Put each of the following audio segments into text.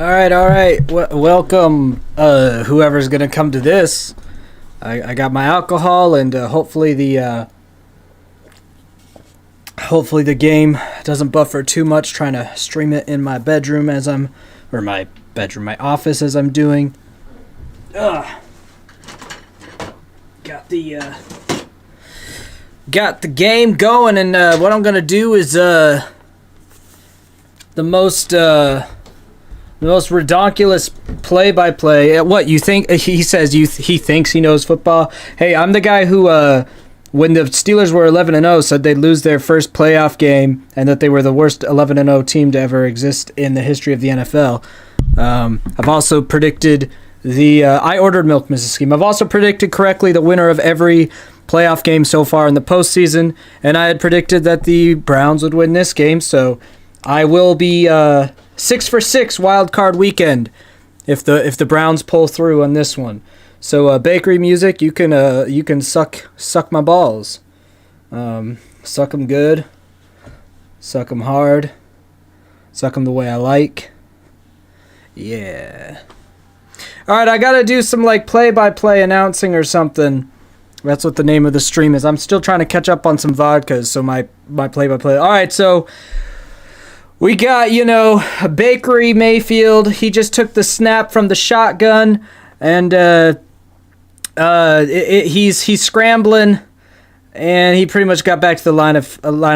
All right. Welcome, whoever's gonna come to this. I got my alcohol, and hopefully the game doesn't buffer too much. Trying to stream it in my bedroom my office as I'm doing. Got the game going, and what I'm gonna do is the most redonkulous play-by-play. What you think? He says he thinks he knows football. Hey, I'm the guy who, when the Steelers were 11-0, said they'd lose their first playoff game and that they were the worst 11-0 team to ever exist in the history of the NFL. I've also predicted I ordered milk, Mrs. Skeem. I've also predicted correctly the winner of every playoff game so far in the postseason, and I had predicted that the Browns would win this game, so I will be 6 for 6 wild card weekend if the Browns pull through on this one. So bakery music, you can suck my balls, suck them good, suck them hard, suck them the way I like. Yeah. All right, I gotta do some play-by-play announcing or something. That's what the name of the stream is. I'm still trying to catch up on some vodkas, so my play-by-play. All right, so we got, Bakery Mayfield. He just took the snap from the shotgun, and he's scrambling, and he pretty much got back to the line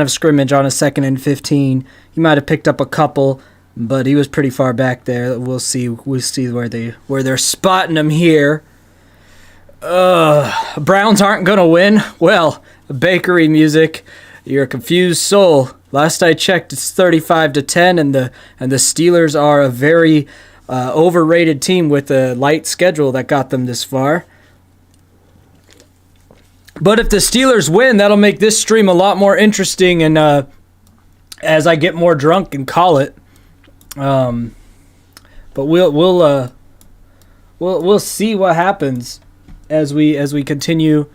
of scrimmage on a 2nd and 15. He might have picked up a couple, but he was pretty far back there. We'll see where they're spotting him here. Browns aren't gonna win. Well, bakery music, you're a confused soul. Last I checked, it's 35-10, and the Steelers are a very overrated team with a light schedule that got them this far. But if the Steelers win, that'll make this stream a lot more interesting, and as I get more drunk and call it. But we'll see what happens as we continue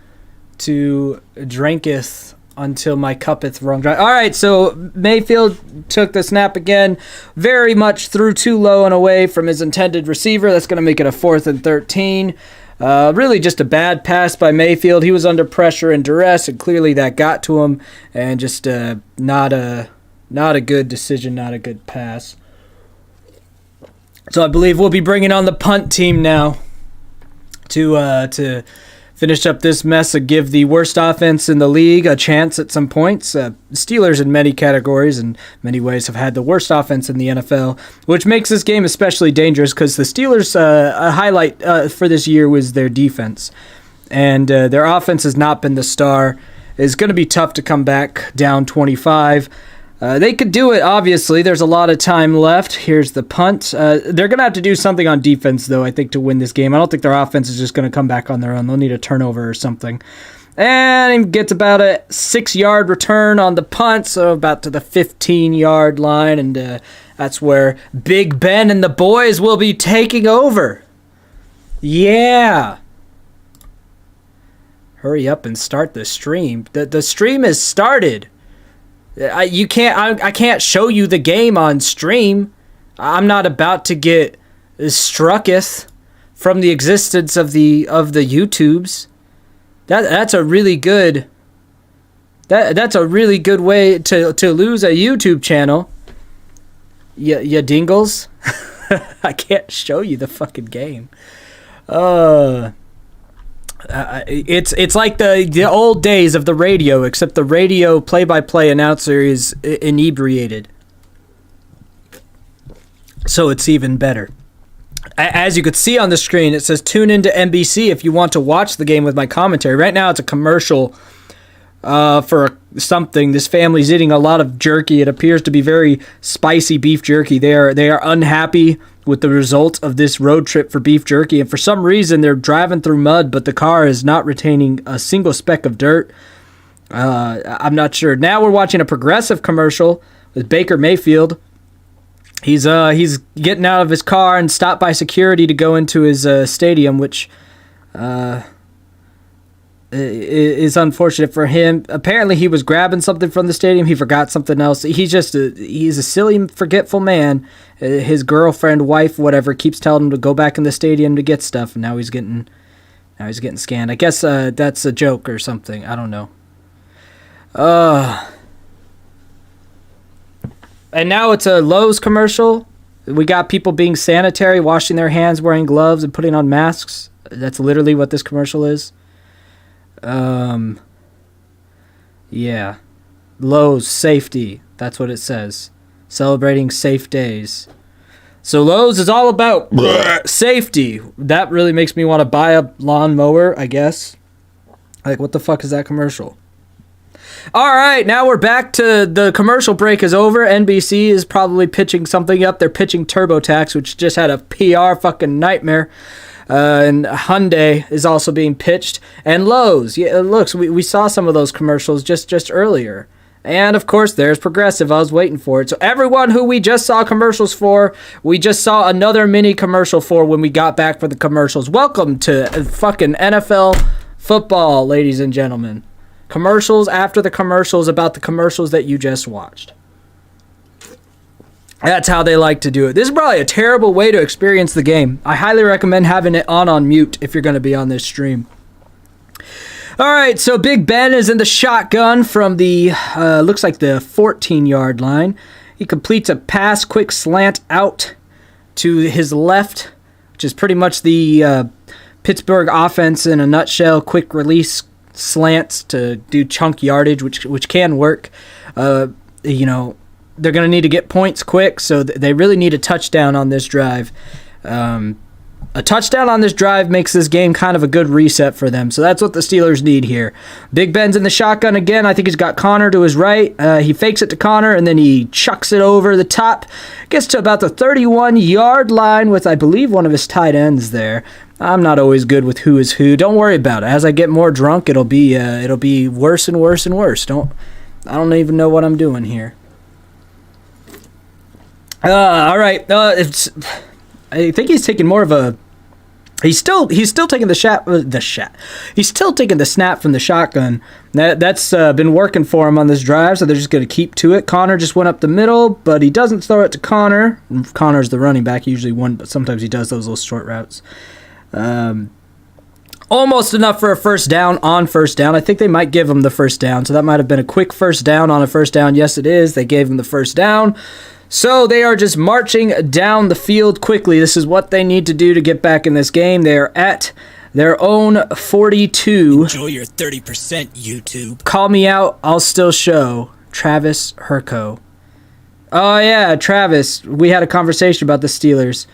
to drinketh until my cuppeth run dry. All right, so Mayfield took the snap again, very much threw too low and away from his intended receiver. That's going to make it a 4th and 13. Really just a bad pass by Mayfield. He was under pressure and duress, and clearly that got to him, and just not a good decision, not a good pass. So I believe we'll be bringing on the punt team now to finish up this mess and give the worst offense in the league a chance at some points. Steelers in many categories and many ways have had the worst offense in the NFL, which makes this game especially dangerous because the Steelers' highlight for this year was their defense. And their offense has not been the star. It's going to be tough to come back down 25. They could do it, obviously. There's a lot of time left. Here's the punt. They're going to have to do something on defense, though, I think, to win this game. I don't think their offense is just going to come back on their own. They'll need a turnover or something. And he gets about a 6-yard return on the punt, so about to the 15-yard line, and that's where Big Ben and the boys will be taking over. Yeah. Hurry up and start the stream. The stream has started. I can't show you the game on stream. I'm not about to get strucketh from the existence of the YouTubes. That's a really good that's a really good way to lose a YouTube channel. Ya dingles. I can't show you the fucking game. It's like the old days of the radio, except the radio play-by-play announcer is inebriated. So it's even better. As you could see on the screen, it says tune into NBC if you want to watch the game with my commentary. Right now it's a commercial for something. This family's eating a lot of jerky. It appears to be very spicy beef jerky. They are unhappy with the result of this road trip for beef jerky, and for some reason they're driving through mud, but the car is not retaining a single speck of dirt. I'm not sure. Now we're watching a Progressive commercial with Baker Mayfield. He's getting out of his car and stopped by security to go into his stadium, which is unfortunate for him. Apparently, he was grabbing something from the stadium. He forgot something else. He's a silly, forgetful man. His girlfriend, wife, whatever, keeps telling him to go back in the stadium to get stuff, and now he's getting scanned. I guess that's a joke or something. I don't know. And now it's a Lowe's commercial. We got people being sanitary, washing their hands, wearing gloves, and putting on masks. That's literally what this commercial is. Yeah. Lowe's safety. That's what it says. Celebrating safe days. So Lowe's is all about safety. That really makes me want to buy a lawnmower, I guess. Like, what the fuck is that commercial? All right, now we're back to the commercial break is over. NBC is probably pitching something up. They're pitching TurboTax, which just had a PR fucking nightmare. And Hyundai is also being pitched. And Lowe's. Yeah, looks, we saw some of those commercials just earlier. And, of course, there's Progressive. I was waiting for it. So everyone who we just saw commercials for, we just saw another mini commercial for when we got back for the commercials. Welcome to fucking NFL football, ladies and gentlemen. Commercials after the commercials about the commercials that you just watched. That's how they like to do it. This is probably a terrible way to experience the game. I highly recommend having it on mute if you're going to be on this stream. All right, so Big Ben is in the shotgun from the, looks like the 14-yard line. He completes a pass, quick slant out to his left, which is pretty much the Pittsburgh offense in a nutshell. Quick release slants to do chunk yardage, which can work. They're going to need to get points quick, so they really need a touchdown on this drive. A touchdown on this drive makes this game kind of a good reset for them, so that's what the Steelers need here. Big Ben's in the shotgun again. I think he's got Connor to his right. He fakes it to Connor, and then he chucks it over the top. Gets to about the 31-yard line with, I believe, one of his tight ends there. I'm not always good with who is who. Don't worry about it. As I get more drunk, it'll be worse and worse and worse. I don't even know what I'm doing here. All right. I think he's taking more of a. He's still taking He's still taking the snap from the shotgun. That's been working for him on this drive, so they're just going to keep to it. Connor just went up the middle, but he doesn't throw it to Connor. Connor's the running back, usually one, but sometimes he does those little short routes. Almost enough for a first down on first down. I think they might give him the first down, so that might have been a quick first down on a first down. Yes, it is. They gave him the first down. So they are just marching down the field quickly. This is what they need to do to get back in this game. They are at their own 42. Enjoy your 30%, YouTube. Call me out. I'll still show. Travis Herco. Oh, yeah, Travis. We had a conversation about the Steelers.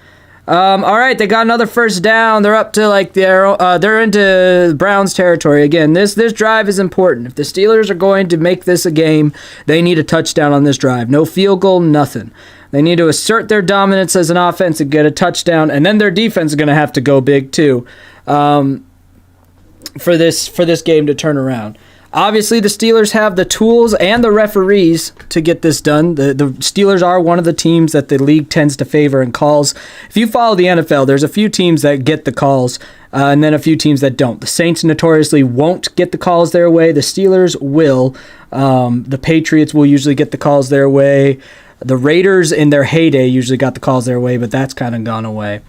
All right, they got another first down. They're up to they're into Browns territory again. This drive is important. If the Steelers are going to make this a game, they need a touchdown on this drive. No field goal, nothing. They need to assert their dominance as an offense and get a touchdown, and then their defense is going to have to go big too for this game to turn around. Obviously, the Steelers have the tools and the referees to get this done. The Steelers are one of the teams that the league tends to favor in calls. If you follow the NFL, there's a few teams that get the calls and then a few teams that don't. The Saints notoriously won't get the calls their way. The Steelers will. The Patriots will usually get the calls their way. The Raiders in their heyday usually got the calls their way, but that's kind of gone away.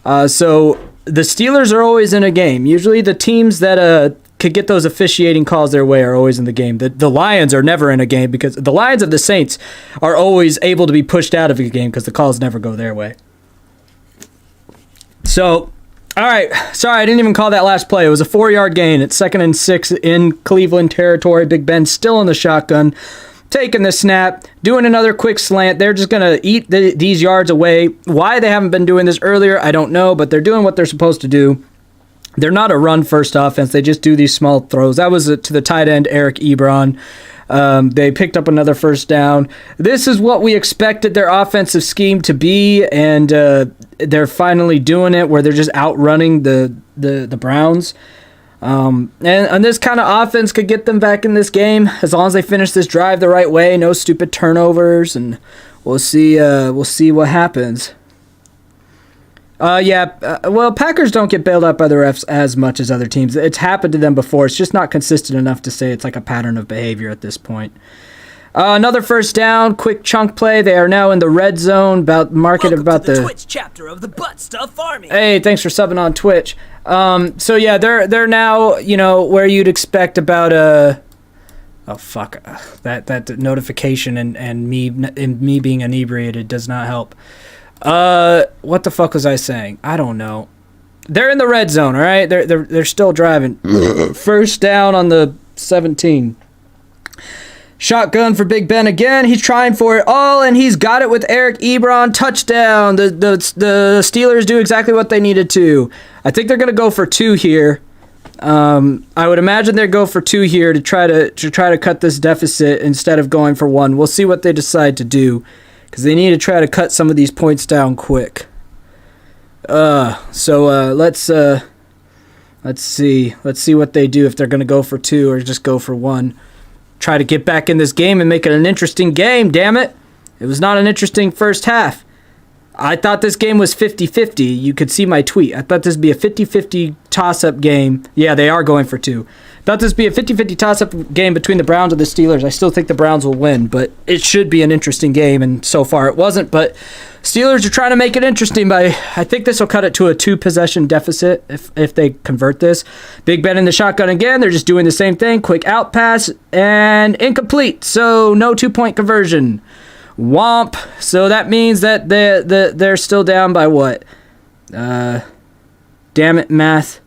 So the Steelers are always in a game. Usually the teams that could get those officiating calls their way are always in the game. The Lions are never in a game because the Lions of the Saints are always able to be pushed out of a game because the calls never go their way. So, all right. Sorry, I didn't even call that last play. It was a 4-yard gain. It's 2nd and 6 in Cleveland territory. Big Ben still in the shotgun, taking the snap, doing another quick slant. They're just going to eat these yards away. Why they haven't been doing this earlier, I don't know, but they're doing what they're supposed to do. They're not a run-first offense. They just do these small throws. That was to the tight end, Eric Ebron. They picked up another first down. This is what we expected their offensive scheme to be, and they're finally doing it where they're just outrunning the Browns. And this kind of offense could get them back in this game as long as they finish this drive the right way. No stupid turnovers, and we'll see what happens. Well, Packers don't get bailed out by the refs as much as other teams. It's happened to them before. It's just not consistent enough to say it's like a pattern of behavior at this point. Another first down, quick chunk play. They are now in the red zone. Welcome to the Twitch chapter of the Butt Stuff Army. Hey, thanks for subbing on Twitch. So yeah, they're now, where you'd expect about a. Oh fuck, that notification and me being inebriated does not help. What the fuck was I saying? I don't know. They're in the red zone, all right? They're still driving. First down on the 17. Shotgun for Big Ben again. He's trying for it all, and he's got it with Eric Ebron. Touchdown. The Steelers do exactly what they needed to. I think they're gonna go for 2 here. I would imagine they'd go for 2 here to try to cut this deficit instead of going for 1. We'll see what they decide to do, because they need to try to cut some of these points down quick. Let's see what they do, if they're going to go for 2 or just go for 1. Try to get back in this game and make it an interesting game, damn it. It was not an interesting first half. I thought this game was 50-50. You could see my tweet. I thought this would be a 50-50 toss-up game. Yeah, they are going for 2. Thought this would be a 50-50 toss-up game between the Browns and the Steelers. I still think the Browns will win, but it should be an interesting game, and so far it wasn't. But Steelers are trying to make it interesting by, I think this will cut it to a 2-possession deficit if they convert this. Big Ben in the shotgun again. They're just doing the same thing. Quick out pass and incomplete. So no 2-point conversion. Womp. So that means that they're still down by what? Damn it, math.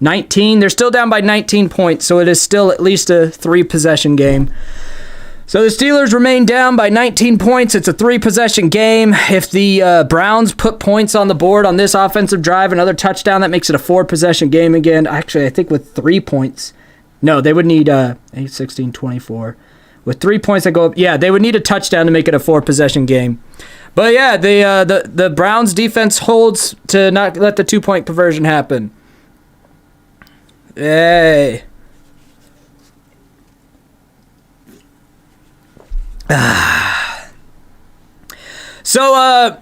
19. They're still down by 19 points, so it is still at least a 3-possession game. So the Steelers remain down by 19 points. It's a 3-possession game. If the Browns put points on the board on this offensive drive, another touchdown, that makes it a 4-possession game again. Actually, I think with 3 points. No, they would need 8, 16, 24. With 3 points that go up, yeah, they would need a touchdown to make it a 4-possession game. But yeah, the Browns defense holds to not let the 2-point conversion happen. Hey. So,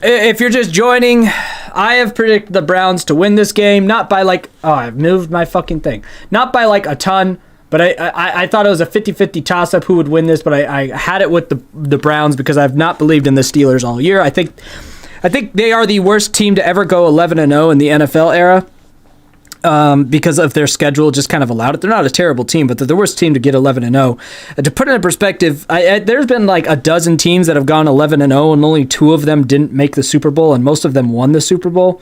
if you're just joining, I have predicted the Browns to win this game, not by I've moved my fucking thing. Not by a ton, but I thought it was a 50-50 toss-up who would win this, but I had it with the Browns because I've not believed in the Steelers all year. I think they are the worst team to ever go 11-0 in the NFL era. Because of their schedule just kind of allowed it. They're not a terrible team, but they're the worst team to get 11-0. To put it in perspective, there's been a dozen teams that have gone 11-0, and only 2 of them didn't make the Super Bowl, and most of them won the Super Bowl.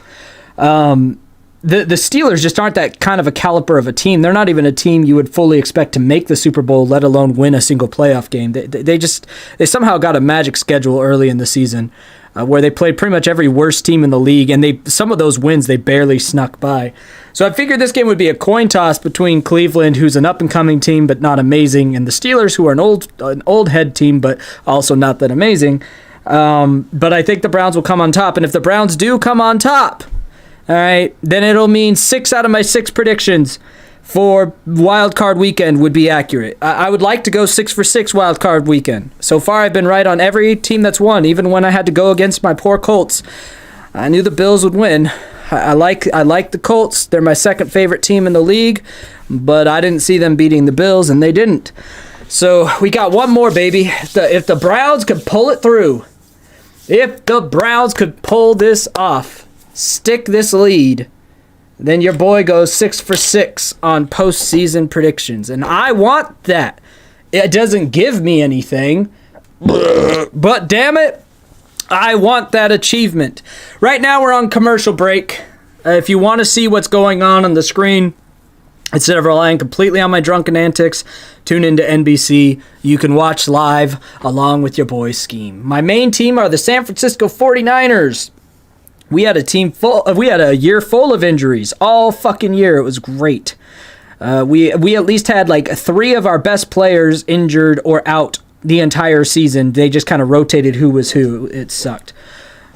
The Steelers just aren't that kind of a caliber of a team. They're not even a team you would fully expect to make the Super Bowl, let alone win a single playoff game. They somehow got a magic schedule early in the season, where they played pretty much every worst team in the league, and some of those wins they barely snuck by. So I figured this game would be a coin toss between Cleveland, who's an up-and-coming team but not amazing, and the Steelers, who are an old head team but also not that amazing. But I think the Browns will come on top, and if the Browns do come on top, all right, then it'll mean 6 out of my 6 predictions for Wild Card Weekend would be accurate. I would like to go 6 for 6 Wild Card Weekend. So far, I've been right on every team that's won, even when I had to go against my poor Colts. I knew the Bills would win. I like the Colts. They're my second favorite team in the league, but I didn't see them beating the Bills, and they didn't. So we got one more, baby. If the Browns could pull it through, if the Browns could pull this off, stick this lead, then your boy goes 6 for 6 on postseason predictions. And I want that. It doesn't give me anything, but damn it, I want that achievement. Right now we're on commercial break. If you want to see what's going on the screen, instead of relying completely on my drunken antics, tune into NBC. You can watch live along with your boy Skeem. My main team are the San Francisco 49ers. We had a year full of injuries all fucking year. It was great. We at least had 3 of our best players injured or out the entire season. They just kind of rotated who was who. It sucked.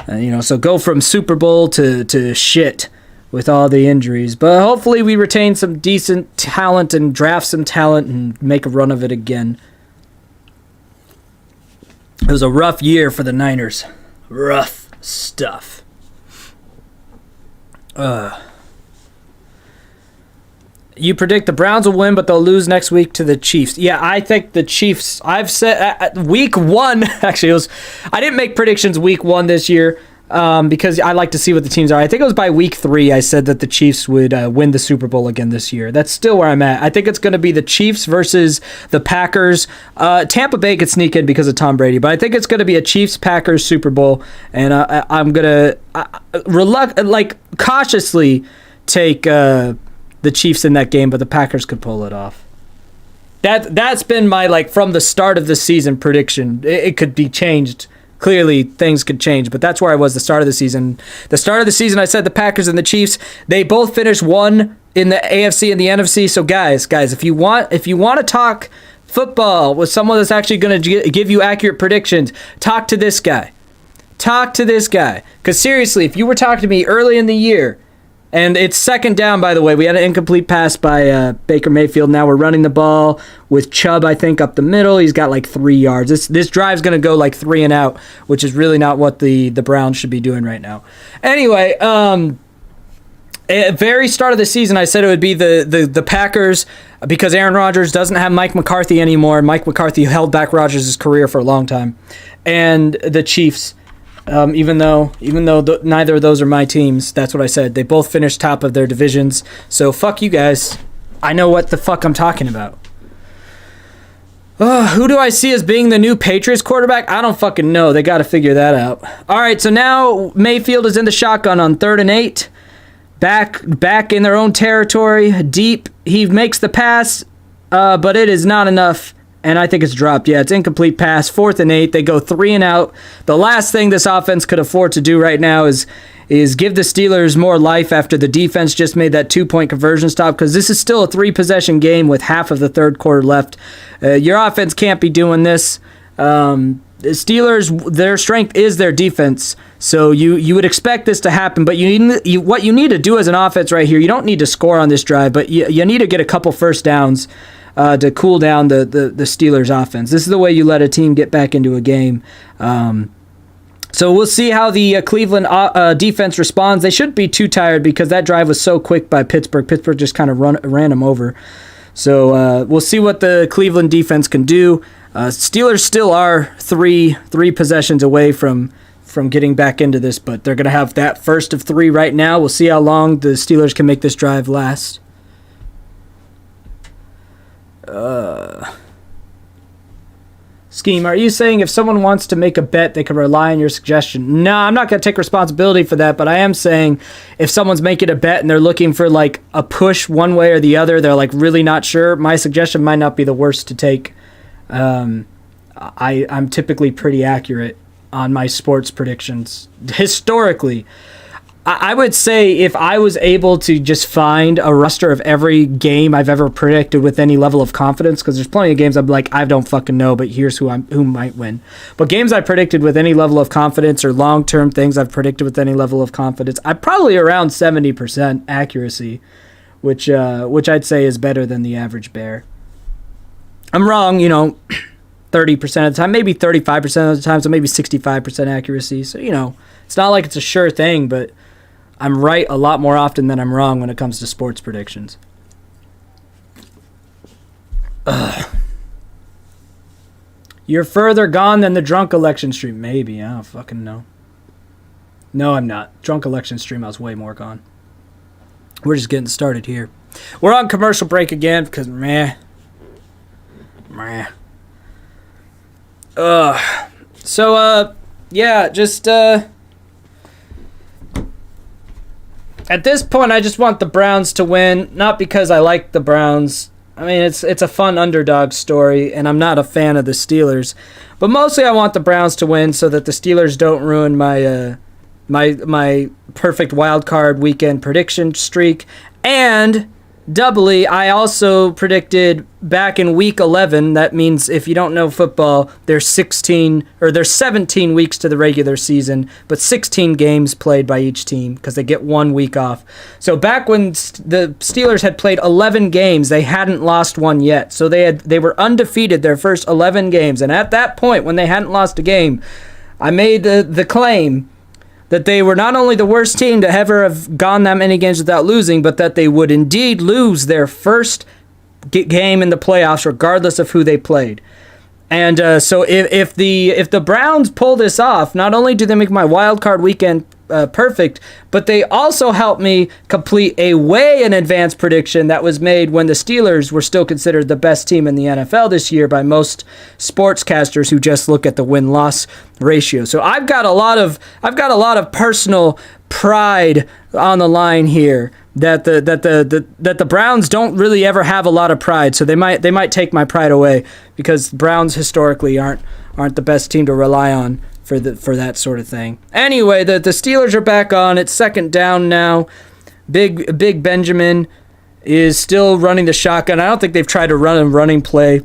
So go from Super Bowl to shit with all the injuries. But hopefully we retain some decent talent and draft some talent and make a run of it again. It was a rough year for the Niners. Rough stuff. You predict the Browns will win, but they'll lose next week to the Chiefs. Yeah, I think the Chiefs. I've said week 1. Actually, I didn't make predictions week 1 this year because I like to see what the teams are. I think it was by week 3 I said that the Chiefs would win the Super Bowl again this year. That's still where I'm at. I think it's going to be the Chiefs versus the Packers. Tampa Bay could sneak in because of Tom Brady, but I think it's going to be a Chiefs-Packers Super Bowl, and I'm going to cautiously take the Chiefs in that game, but the Packers could pull it off. That's been my from the start of the season prediction. It could be changed. Clearly, things could change, but that's where I was the start of the season. The start of the season, I said the Packers and the Chiefs. They both finished 1 in the AFC and the NFC. So, guys, if you want to talk football with someone that's actually going to give you accurate predictions, talk to this guy. Because seriously, if you were talking to me early in the year. And it's second down, by the way. We had an incomplete pass by Baker Mayfield. Now we're running the ball with Chubb, I think, up the middle. He's got 3 yards. This drive's going to go 3 and out, which is really not what the Browns should be doing right now. Anyway, at very start of the season, I said it would be the Packers because Aaron Rodgers doesn't have Mike McCarthy anymore. Mike McCarthy held back Rodgers' career for a long time. And the Chiefs. Even though neither of those are my teams, that's what I said. They both finished top of their divisions. So fuck you guys. I know what the fuck I'm talking about. Who do I see as being the new Patriots quarterback? I don't fucking know. They got to figure that out. All right, so now Mayfield is in the shotgun on 3rd and 8. Back in their own territory, deep. He makes the pass, but it is not enough. And I think it's dropped. Yeah, it's incomplete pass. 4th and 8. They go 3 and out. The last thing this offense could afford to do right now is give the Steelers more life after the defense just made that 2-point conversion stop, because this is still a 3-possession game with half of the third quarter left. Your offense can't be doing this. The Steelers, their strength is their defense, so you would expect this to happen, but what you need to do as an offense right here, you don't need to score on this drive, but you need to get a couple first downs to cool down the Steelers' offense. This is the way you let a team get back into a game. So we'll see how the Cleveland defense responds. They shouldn't be too tired because that drive was so quick by Pittsburgh. Pittsburgh just kind of ran them over. So we'll see what the Cleveland defense can do. Steelers still are three possessions away from getting back into this, but they're going to have that first of 3 right now. We'll see how long the Steelers can make this drive last. Skeem, are you saying if someone wants to make a bet, they can rely on your suggestion? No, I'm not going to take responsibility for that, but I am saying if someone's making a bet and they're looking for a push one way or the other, they're really not sure, my suggestion might not be the worst to take. I'm typically pretty accurate on my sports predictions. Historically, I would say if I was able to just find a roster of every game I've ever predicted with any level of confidence, because there's plenty of games I'm like, I don't fucking know, but here's who might win. But games I predicted with any level of confidence, or long-term things I've predicted with any level of confidence, I'm probably around 70% accuracy, which I'd say is better than the average bear. I'm wrong, 30% of the time, maybe 35% of the time, so maybe 65% accuracy. So, it's not like it's a sure thing, but I'm right a lot more often than I'm wrong when it comes to sports predictions. Ugh. You're further gone than the drunk election stream. Maybe. I don't fucking know. No, I'm not. Drunk election stream, I was way more gone. We're just getting started here. We're on commercial break again because meh. So, yeah, just, at this point, I just want the Browns to win, not because I like the Browns. I mean, it's a fun underdog story, and I'm not a fan of the Steelers. But mostly I want the Browns to win so that the Steelers don't ruin my my perfect wild card weekend prediction streak. And doubly, I also predicted back in week 11, that means if you don't know football, there's 17 weeks to the regular season, but 16 games played by each team because they get 1 week off. So back when the Steelers had played 11 games, they hadn't lost one yet. So they were undefeated their first 11 games. And at that point, when they hadn't lost a game, I made the claim, that they were not only the worst team to ever have gone that many games without losing, but that they would indeed lose their first game in the playoffs, regardless of who they played. And so if the Browns pull this off, not only do they make my wild card weekend perfect, but they also help me complete a way in advance prediction that was made when the Steelers were still considered the best team in the NFL this year by most sportscasters who just look at the win-loss ratio. So I've got a lot of personal pride on the line here. That the Browns don't really ever have a lot of pride, so they might take my pride away, because the Browns historically aren't the best team to rely on for that sort of thing. Anyway, the Steelers are back on. It's second down now. Big Benjamin is still running the shotgun. I don't think they've tried to run a running play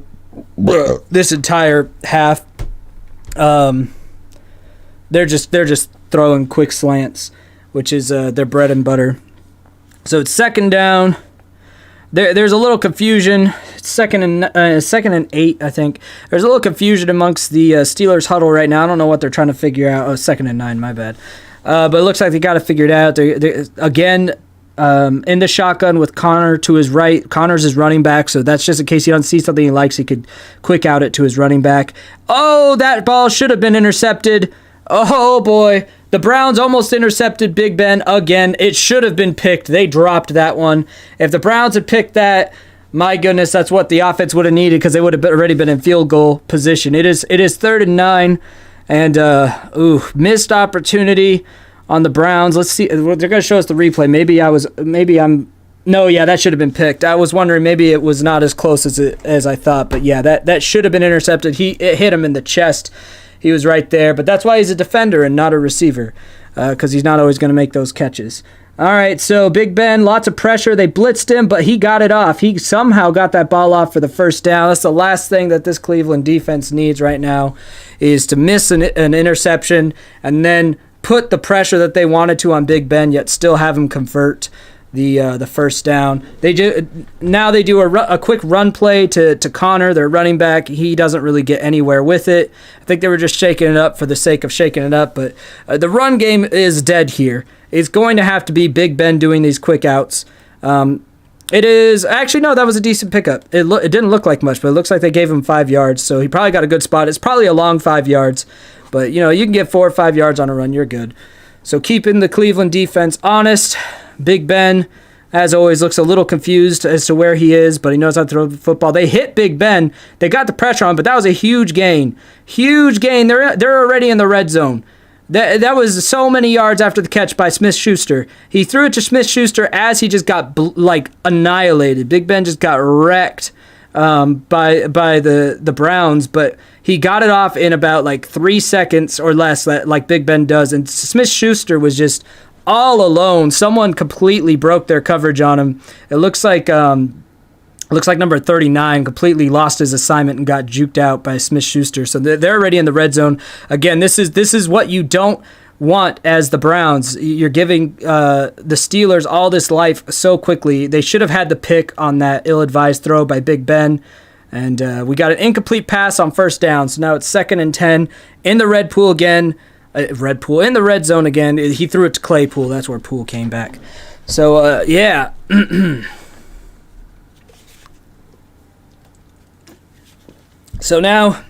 this entire half. They're just throwing quick slants, which is their bread and butter. So it's second down. There's a little confusion. It's second and 8, I think. There's a little confusion amongst the Steelers huddle right now. I don't know what they're trying to figure out. Oh, second and 9, my bad. But it looks like they got to figure it out. They're again in the shotgun with Connor to his right. Connor's his running back, so that's just in case he doesn't see something he likes, he could quick out it to his running back. Oh, that ball should have been intercepted. Oh, boy. The Browns almost intercepted Big Ben again. It should have been picked. They dropped that one. If the Browns had picked that, my goodness, that's what the offense would have needed, because they would have already been in field goal position. It is third and 9, and missed opportunity on the Browns. Let's see. They're going to show us the replay. That should have been picked. I was wondering, maybe it was not as close as I thought, but yeah, that should have been intercepted. It hit him in the chest. He was right there, but that's why he's a defender and not a receiver, because he's not always going to make those catches. All right, so Big Ben, lots of pressure. They blitzed him, but he got it off. He somehow got that ball off for the first down. That's the last thing that this Cleveland defense needs right now, is to miss an interception and then put the pressure that they wanted to on Big Ben, yet still have him convert the first down. They do a quick run play to Connor, their running back. He doesn't really get anywhere with it. I think they were just shaking it up for the sake of shaking it up, but the run game is dead here. It's going to have to be Big Ben doing these quick outs. It is actually, no, that was a decent pickup. It didn't look like much, but it looks like they gave him 5 yards, so he probably got a good spot. It's probably a long 5 yards, but you can get 4 or 5 yards on a run, you're good. So keeping the Cleveland defense honest. Big Ben, as always, looks a little confused as to where he is, but he knows how to throw the football. They hit Big Ben. They got the pressure on, but that was a huge gain. Huge gain. They're already in the red zone. That was so many yards after the catch by Smith-Schuster. He threw it to Smith-Schuster as he just got annihilated. Big Ben just got wrecked by the Browns, but he got it off in about 3 seconds or less, like Big Ben does. And Smith-Schuster was just all alone. Someone completely broke their coverage on him. It looks like number 39 completely lost his assignment and got juked out by Smith-Schuster. So they're already in the red zone. Again, this is what you don't want as the Browns. You're giving the Steelers all this life so quickly. They should have had the pick on that ill-advised throw by Big Ben. And we got an incomplete pass on first down. So now it's second and 10 in the red pool again. In the red zone again. He threw it to Claypool. That's where Poole came back. So, yeah. So now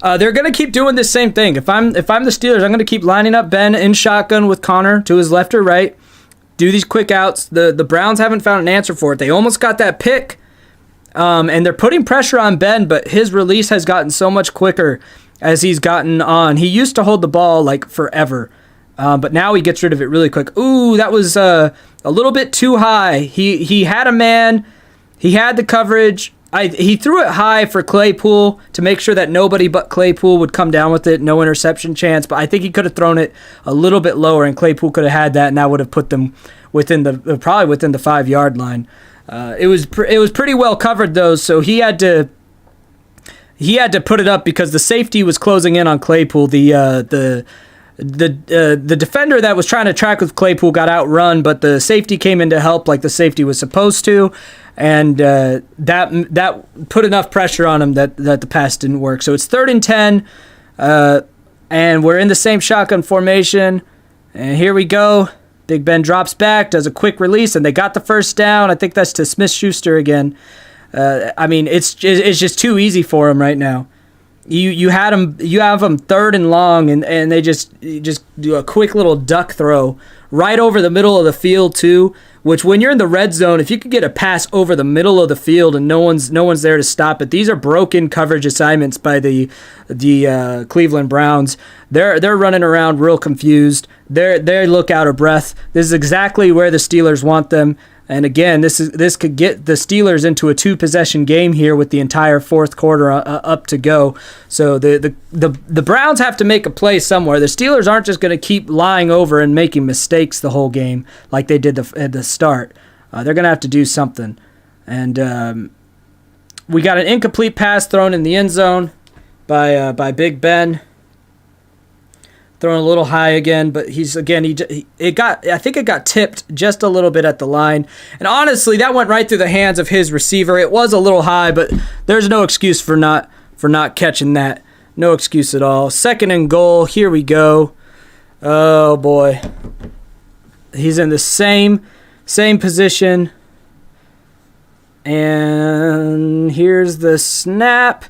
they're going to keep doing this same thing. If I'm the Steelers, I'm going to keep lining up Ben in shotgun with Connor to his left or right. Do these quick outs. The Browns haven't found an answer for it. They almost got that pick. And they're putting pressure on Ben, but his release has gotten so much quicker as he's gotten on. He used to hold the ball forever, but now he gets rid of it really quick. Ooh, that was a little bit too high. He had a man. He had the coverage. He threw it high for Claypool to make sure that nobody but Claypool would come down with it. No interception chance, but I think he could have thrown it a little bit lower, and Claypool could have had that, and that would have put them probably within the 5-yard line. It was pretty well covered though, so he had to put it up because the safety was closing in on Claypool. The defender that was trying to track with Claypool got outrun, but the safety came in to help like the safety was supposed to, and that put enough pressure on him that the pass didn't work. So it's 3rd and 10. And we're in the same shotgun formation. And here we go. Big Ben drops back, does a quick release, and they got the first down. I think that's to Smith-Schuster again. I mean, it's just too easy for him right now. You have them third and long, and they just do a quick little duck throw right over the middle of the field too. Which, when you're in the red zone, if you could get a pass over the middle of the field and no one's there to stop it, these are broken coverage assignments by the Cleveland Browns. They're running around real confused. They look out of breath. This is exactly where the Steelers want them. And again, this could get the Steelers into a 2-possession game here with the entire fourth quarter up to go. So the Browns have to make a play somewhere. The Steelers aren't just going to keep lying over and making mistakes the whole game like they did at the start. They're going to have to do something. And we got an incomplete pass thrown in the end zone by Big Ben. Throwing a little high again, but I think it got tipped just a little bit at the line. And honestly, that went right through the hands of his receiver. It was a little high, but there's no excuse for not catching that. No excuse at all. 2nd and goal. Here we go. Oh boy. He's in the same position. And here's the snap.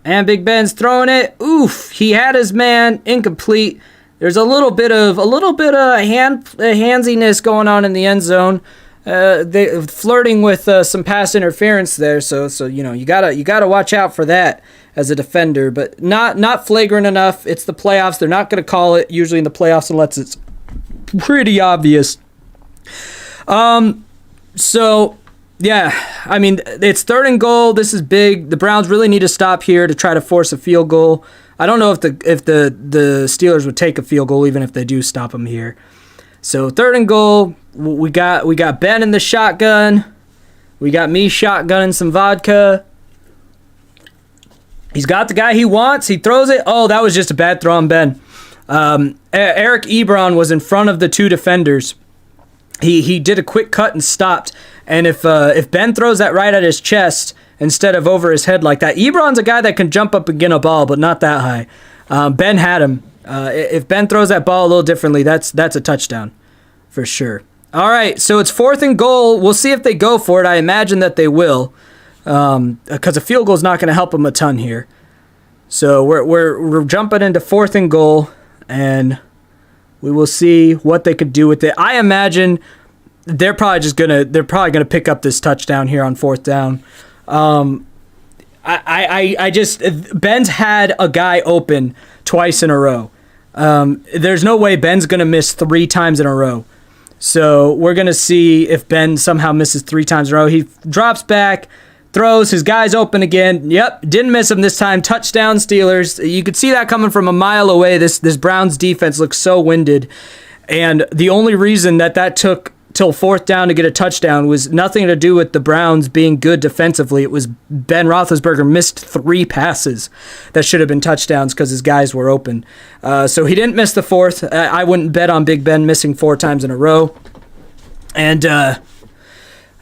And Big Ben's throwing it. Oof! He had his man. Incomplete. There's a little bit of handsiness going on in the end zone. They flirting with some pass interference there. So you gotta watch out for that as a defender. But not flagrant enough. It's the playoffs. They're not gonna call it usually in the playoffs unless it's pretty obvious. So. Yeah, I mean, it's 3rd and goal. This is big. The Browns really need to stop here to try to force a field goal. I don't know if the Steelers would take a field goal even if they do stop them here. So 3rd and goal. We got Ben in the shotgun. We got me shotgunning some vodka. He's got the guy he wants. He throws it. Oh, that was just a bad throw on Ben. Eric Ebron was in front of the 2 defenders. He did a quick cut and stopped. And if Ben throws that right at his chest instead of over his head like that, Ebron's a guy that can jump up and get a ball, but not that high. Ben had him. If Ben throws that ball a little differently, that's a touchdown for sure. All right, so it's 4th and goal. We'll see if they go for it. I imagine that they will, because a field goal is not going to help them a ton here. So we're jumping into 4th and goal, and we will see what they could do with it. I imagine they're probably gonna pick up this touchdown here on 4th down. Ben's had a guy open twice in a row. There's no way Ben's gonna miss 3 times in a row. So we're gonna see if Ben somehow misses 3 times in a row. He drops back, throws, his guy's open again. Yep, didn't miss him this time. Touchdown Steelers. You could see that coming from a mile away. This Browns defense looks so winded. And the only reason that took till 4th down to get a touchdown was nothing to do with the Browns being good defensively. It was Ben Roethlisberger missed 3 passes that should have been touchdowns because his guys were open. So he didn't miss the 4th. I wouldn't bet on Big Ben missing 4 times in a row. And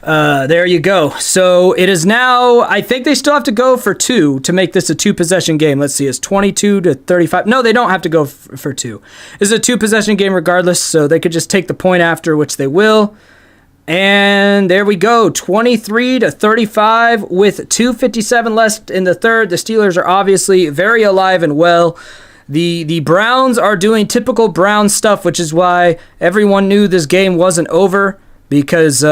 there you go. So it is now, I think they still have to go for 2 to make this a 2-possession game. Let's see, it's 22-35. No, they don't have to go for 2. This is a 2-possession game regardless, so they could just take the point after, which they will. And there we go, 23-35 with 2:57 left in the third. The Steelers are obviously very alive and well. The Browns are doing typical Browns stuff, which is why everyone knew this game wasn't over, because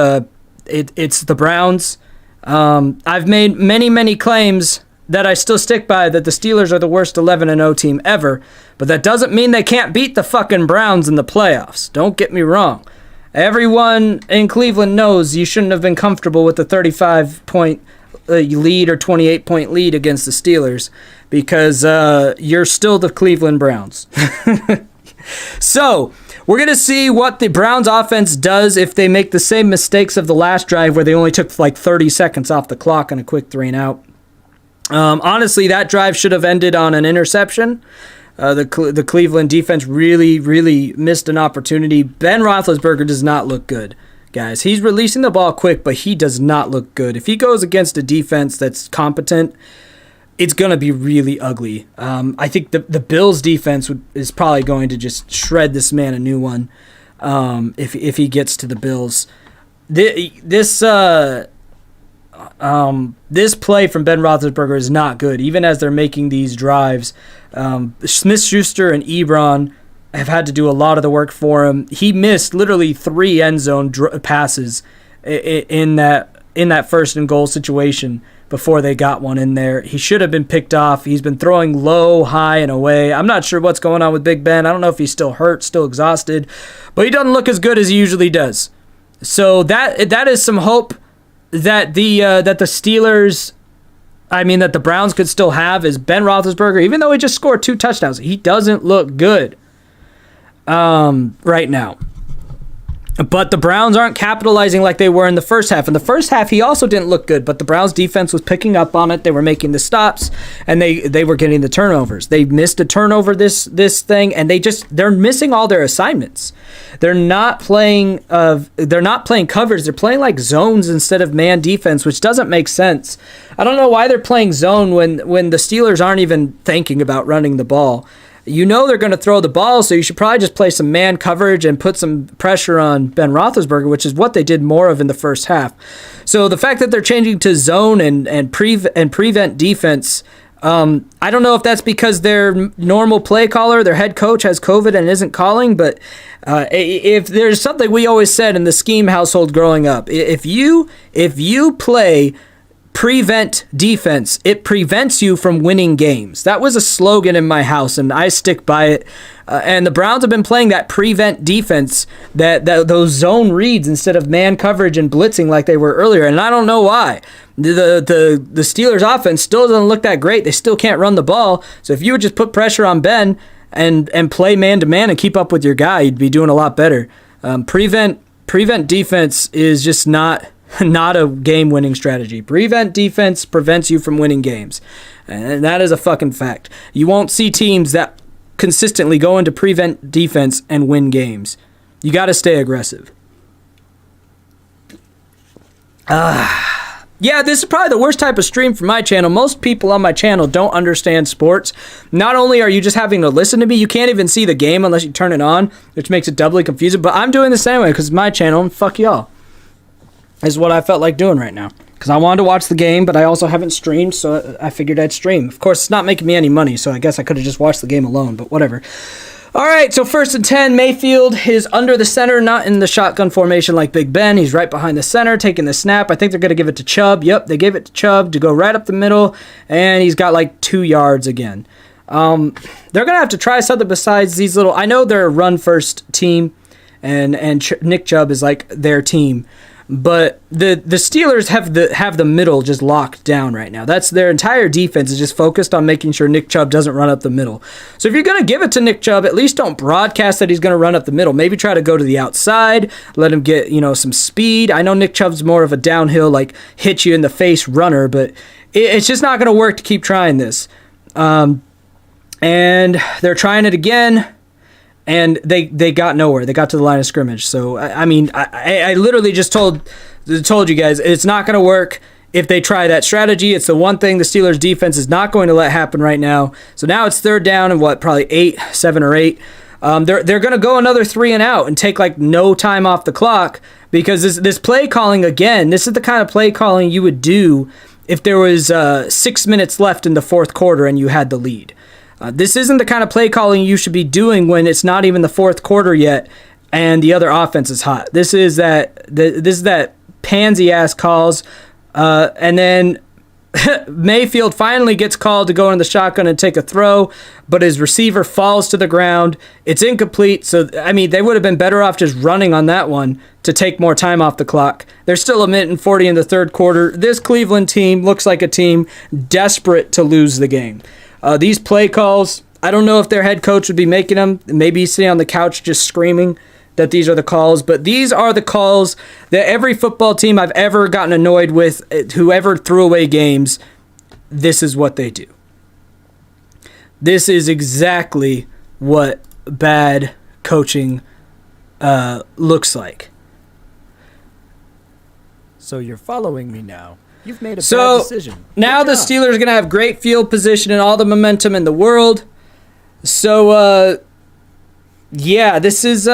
it's the Browns. I've made many claims that I still stick by, that the Steelers are the worst 11-0 team ever, but that doesn't mean they can't beat the fucking Browns in the playoffs. Don't get me wrong. Everyone in Cleveland knows you shouldn't have been comfortable with the 35-point lead or 28-point lead against the Steelers, because you're still the Cleveland Browns. So we're going to see what the Browns offense does if they make the same mistakes of the last drive where they only took like 30 seconds off the clock on a quick 3-and-out. Honestly, that drive should have ended on an interception. The Cleveland defense really missed an opportunity. Ben Roethlisberger does not look good, guys. He's releasing the ball quick, but he does not look good. If he goes against a defense that's competent, it's going to be really ugly. I think the Bills defense is probably going to just shred this man a new one if he gets to the Bills. This play from Ben Roethlisberger is not good, even as they're making these drives. Smith-Schuster and Ebron have had to do a lot of the work for him. He missed literally 3 end zone passes in that first and goal situation before they got one in there. He should have been picked off. He's been throwing low, high, and away. I'm not sure what's going on with Big Ben. I don't know if he's still hurt, still exhausted, but he doesn't look as good as he usually does. So that is some hope that the Steelers, that the Browns could still have, is Ben Roethlisberger. Even though he just scored 2 touchdowns, he doesn't look good right now. But the Browns aren't capitalizing like they were in the first half. In the first half, he also didn't look good, but the Browns defense was picking up on it. They were making the stops, and they were getting the turnovers. They missed a turnover this thing, and they're missing all their assignments. They're not playing coverage. They're playing like zones instead of man defense, which doesn't make sense. I don't know why they're playing zone when the Steelers aren't even thinking about running the ball. You know they're going to throw the ball, so you should probably just play some man coverage and put some pressure on Ben Roethlisberger, which is what they did more of in the first half. So the fact that they're changing to zone and prevent defense, I don't know if that's because their normal play caller, their head coach, has COVID and isn't calling, but if there's something we always said in the Skeem household growing up, if you play prevent defense, it prevents you from winning games. That was a slogan in my house, and I stick by it. And the Browns have been playing that prevent defense, that those zone reads instead of man coverage and blitzing like they were earlier, and I don't know why. The Steelers offense still doesn't look that great. They still can't run the ball. So if you would just put pressure on Ben and play man-to-man and keep up with your guy, you'd be doing a lot better. Prevent defense is just not a game-winning strategy. Prevent defense prevents you from winning games. And that is a fucking fact. You won't see teams that consistently go into prevent defense and win games. You got to stay aggressive. Yeah, this is probably the worst type of stream for my channel. Most people on my channel don't understand sports. Not only are you just having to listen to me, you can't even see the game unless you turn it on, which makes it doubly confusing. But I'm doing the same way because it's my channel, and fuck y'all. Is what I felt like doing right now. Because I wanted to watch the game, but I also haven't streamed, so I figured I'd stream. Of course, it's not making me any money, so I guess I could have just watched the game alone, but whatever. All right, so 1st and 10, Mayfield is under the center, not in the shotgun formation like Big Ben. He's right behind the center, taking the snap. I think they're going to give it to Chubb. Yep, they gave it to Chubb to go right up the middle, and he's got like 2 yards again. They're going to have to try something besides these little... I know they're a run-first team, and Nick Chubb is like their team. But the Steelers have the middle just locked down right now. That's their entire defense is just focused on making sure Nick Chubb doesn't run up the middle. So if you're going to give it to Nick Chubb, at least don't broadcast that he's going to run up the middle. Maybe try to go to the outside, let him get, some speed. I know Nick Chubb's more of a downhill, like hit you in the face runner, but it's just not going to work to keep trying this. And they're trying it again. And they got nowhere. They got to the line of scrimmage. So, I literally just told you guys, it's not going to work if they try that strategy. It's the one thing the Steelers defense is not going to let happen right now. So now it's 3rd down and probably 7 or 8. They're going to go another 3 and out and take like no time off the clock because this play calling again, this is the kind of play calling you would do if there was 6 minutes left in the 4th quarter and you had the lead. This isn't the kind of play calling you should be doing when it's not even the 4th quarter yet and the other offense is hot. This is that pansy ass calls, and then Mayfield finally gets called to go in the shotgun and take a throw, but his receiver falls to the ground. It's incomplete, so they would have been better off just running on that one to take more time off the clock. There's still 1:40 in the 3rd quarter. This Cleveland team looks like a team desperate to lose the game. These play calls, I don't know if their head coach would be making them. Maybe he's sitting on the couch just screaming that these are the calls. But these are the calls that every football team I've ever gotten annoyed with, whoever threw away games, this is what they do. This is exactly what bad coaching looks like. So you're following me now. You've made a So bad decision. now Good the job. Steelers are going to have great field position and all the momentum in the world. So, yeah, this is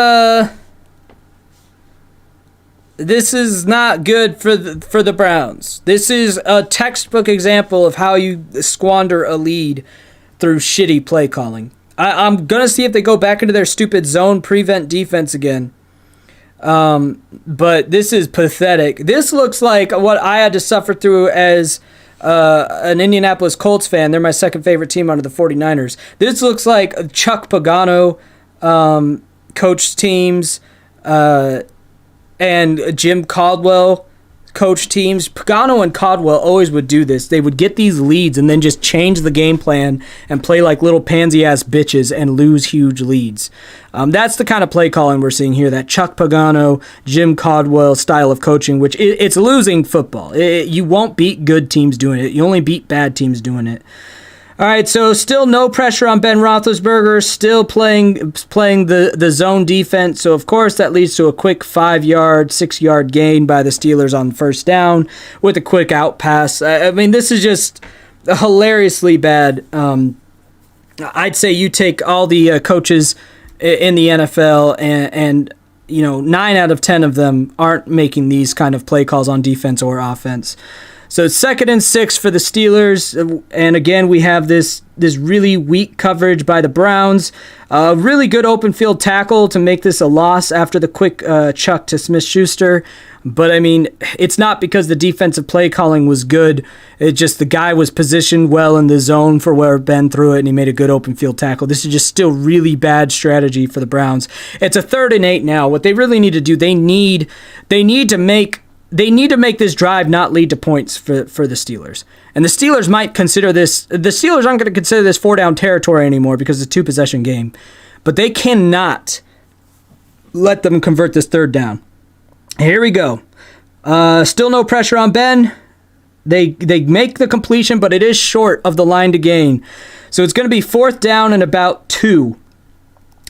not good for the Browns. This is a textbook example of how you squander a lead through shitty play calling. I'm going to see if they go back into their stupid zone prevent defense again. But this is pathetic. This looks like what I had to suffer through as an Indianapolis Colts fan. They're my second favorite team under the 49ers. This looks like Chuck Pagano coached teams and Jim Caldwell coach teams. Pagano and Caldwell always would do this. They would get these leads and then just change the game plan and play like little pansy-ass bitches and lose huge leads. That's the kind of play calling we're seeing here, that Chuck Pagano, Jim Caldwell style of coaching, which it's losing football. You won't beat good teams doing it. You only beat bad teams doing it. All right, so still no pressure on Ben Roethlisberger, still playing the zone defense. So, of course, that leads to a quick 5-yard, 6-yard gain by the Steelers on first down with a quick out pass. I mean, this is just hilariously bad. I'd say you take all the coaches in the NFL and 9 out of 10 of them aren't making these kind of play calls on defense or offense. So it's 2nd and 6 for the Steelers, and again we have this really weak coverage by the Browns. Really good open field tackle to make this a loss after the quick chuck to Smith-Schuster. But I mean, it's not because the defensive play calling was good. It just the guy was positioned well in the zone for where Ben threw it, and he made a good open field tackle. This is just still really bad strategy for the Browns. It's a 3rd and 8 now. What they really need to do, they need to make this drive not lead to points for the Steelers. And the Steelers might consider this. The Steelers aren't going to consider this 4-down territory anymore because it's a 2-possession game. But they cannot let them convert this 3rd down. Here we go. Still no pressure on Ben. They make the completion, but it is short of the line to gain. So it's going to be 4th down and about 2.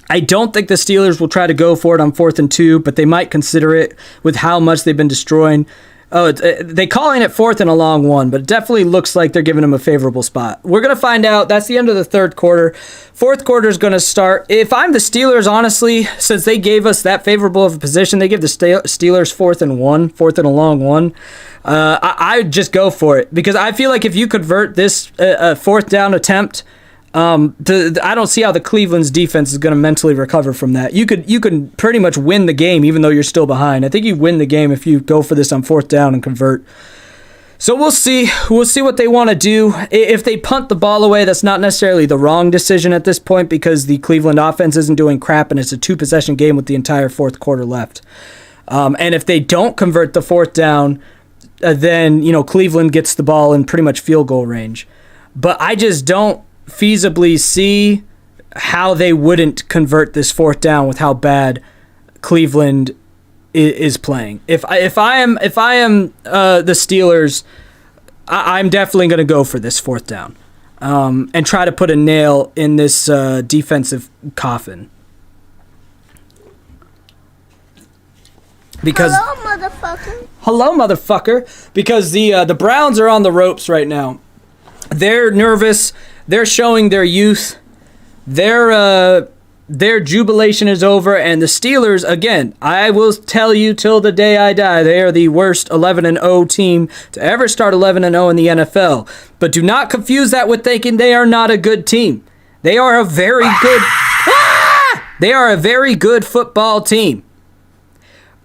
I don't think the Steelers will try to go for it on 4th and 2, but they might consider it with how much they've been destroying. They calling it 4th and a long 1, but it definitely looks like they're giving them a favorable spot. We're going to find out. That's the end of the 3rd quarter. 4th quarter is going to start. If I'm the Steelers, honestly, since they gave us that favorable of a position, they give the Steelers 4th and 1, 4th and a long 1. I would just go for it because I feel like if you convert this 4th down attempt, I don't see how the Cleveland's defense is going to mentally recover from that. You could pretty much win the game even though you're still behind. I think you win the game if you go for this on 4th down and convert. So we'll see. We'll see what they want to do. If they punt the ball away, that's not necessarily the wrong decision at this point because the Cleveland offense isn't doing crap and it's a 2-possession game with the entire 4th quarter left. And if they don't convert the 4th down, then Cleveland gets the ball in pretty much field goal range. But I just don't feasibly see how they wouldn't convert this 4th down with how bad Cleveland is playing. If I am the Steelers, I'm definitely going to go for this 4th down and try to put a nail in this defensive coffin. Because hello motherfucker, because the Browns are on the ropes right now. They're nervous. They're showing their youth. Their jubilation is over, and the Steelers, again, I will tell you till the day I die, they are the worst 11-0 team to ever start 11-0 in the NFL. But do not confuse that with thinking they are not a good team. They are a very good. They are a very good football team.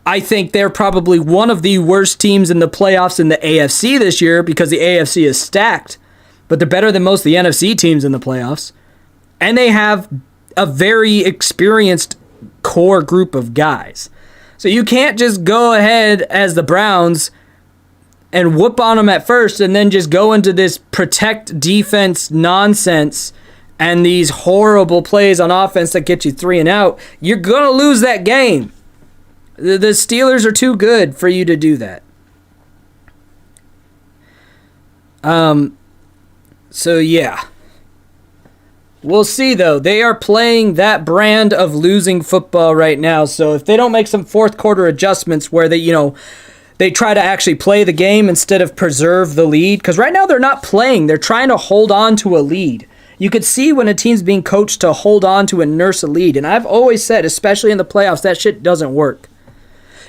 I think they're probably one of the worst teams in the playoffs in the AFC this year because the AFC is stacked. But they're better than most of the NFC teams in the playoffs. And they have a very experienced core group of guys. So you can't just go ahead as the Browns and whoop on them at first and then just go into this protect defense nonsense and these horrible plays on offense that get you 3 and out. You're going to lose that game. The Steelers are too good for you to do that. So, yeah. We'll see, though. They are playing that brand of losing football right now. So, if they don't make some 4th quarter adjustments where they, they try to actually play the game instead of preserve the lead. Because right now they're not playing. They're trying to hold on to a lead. You could see when a team's being coached to hold on to and nurse a lead. And I've always said, especially in the playoffs, that shit doesn't work.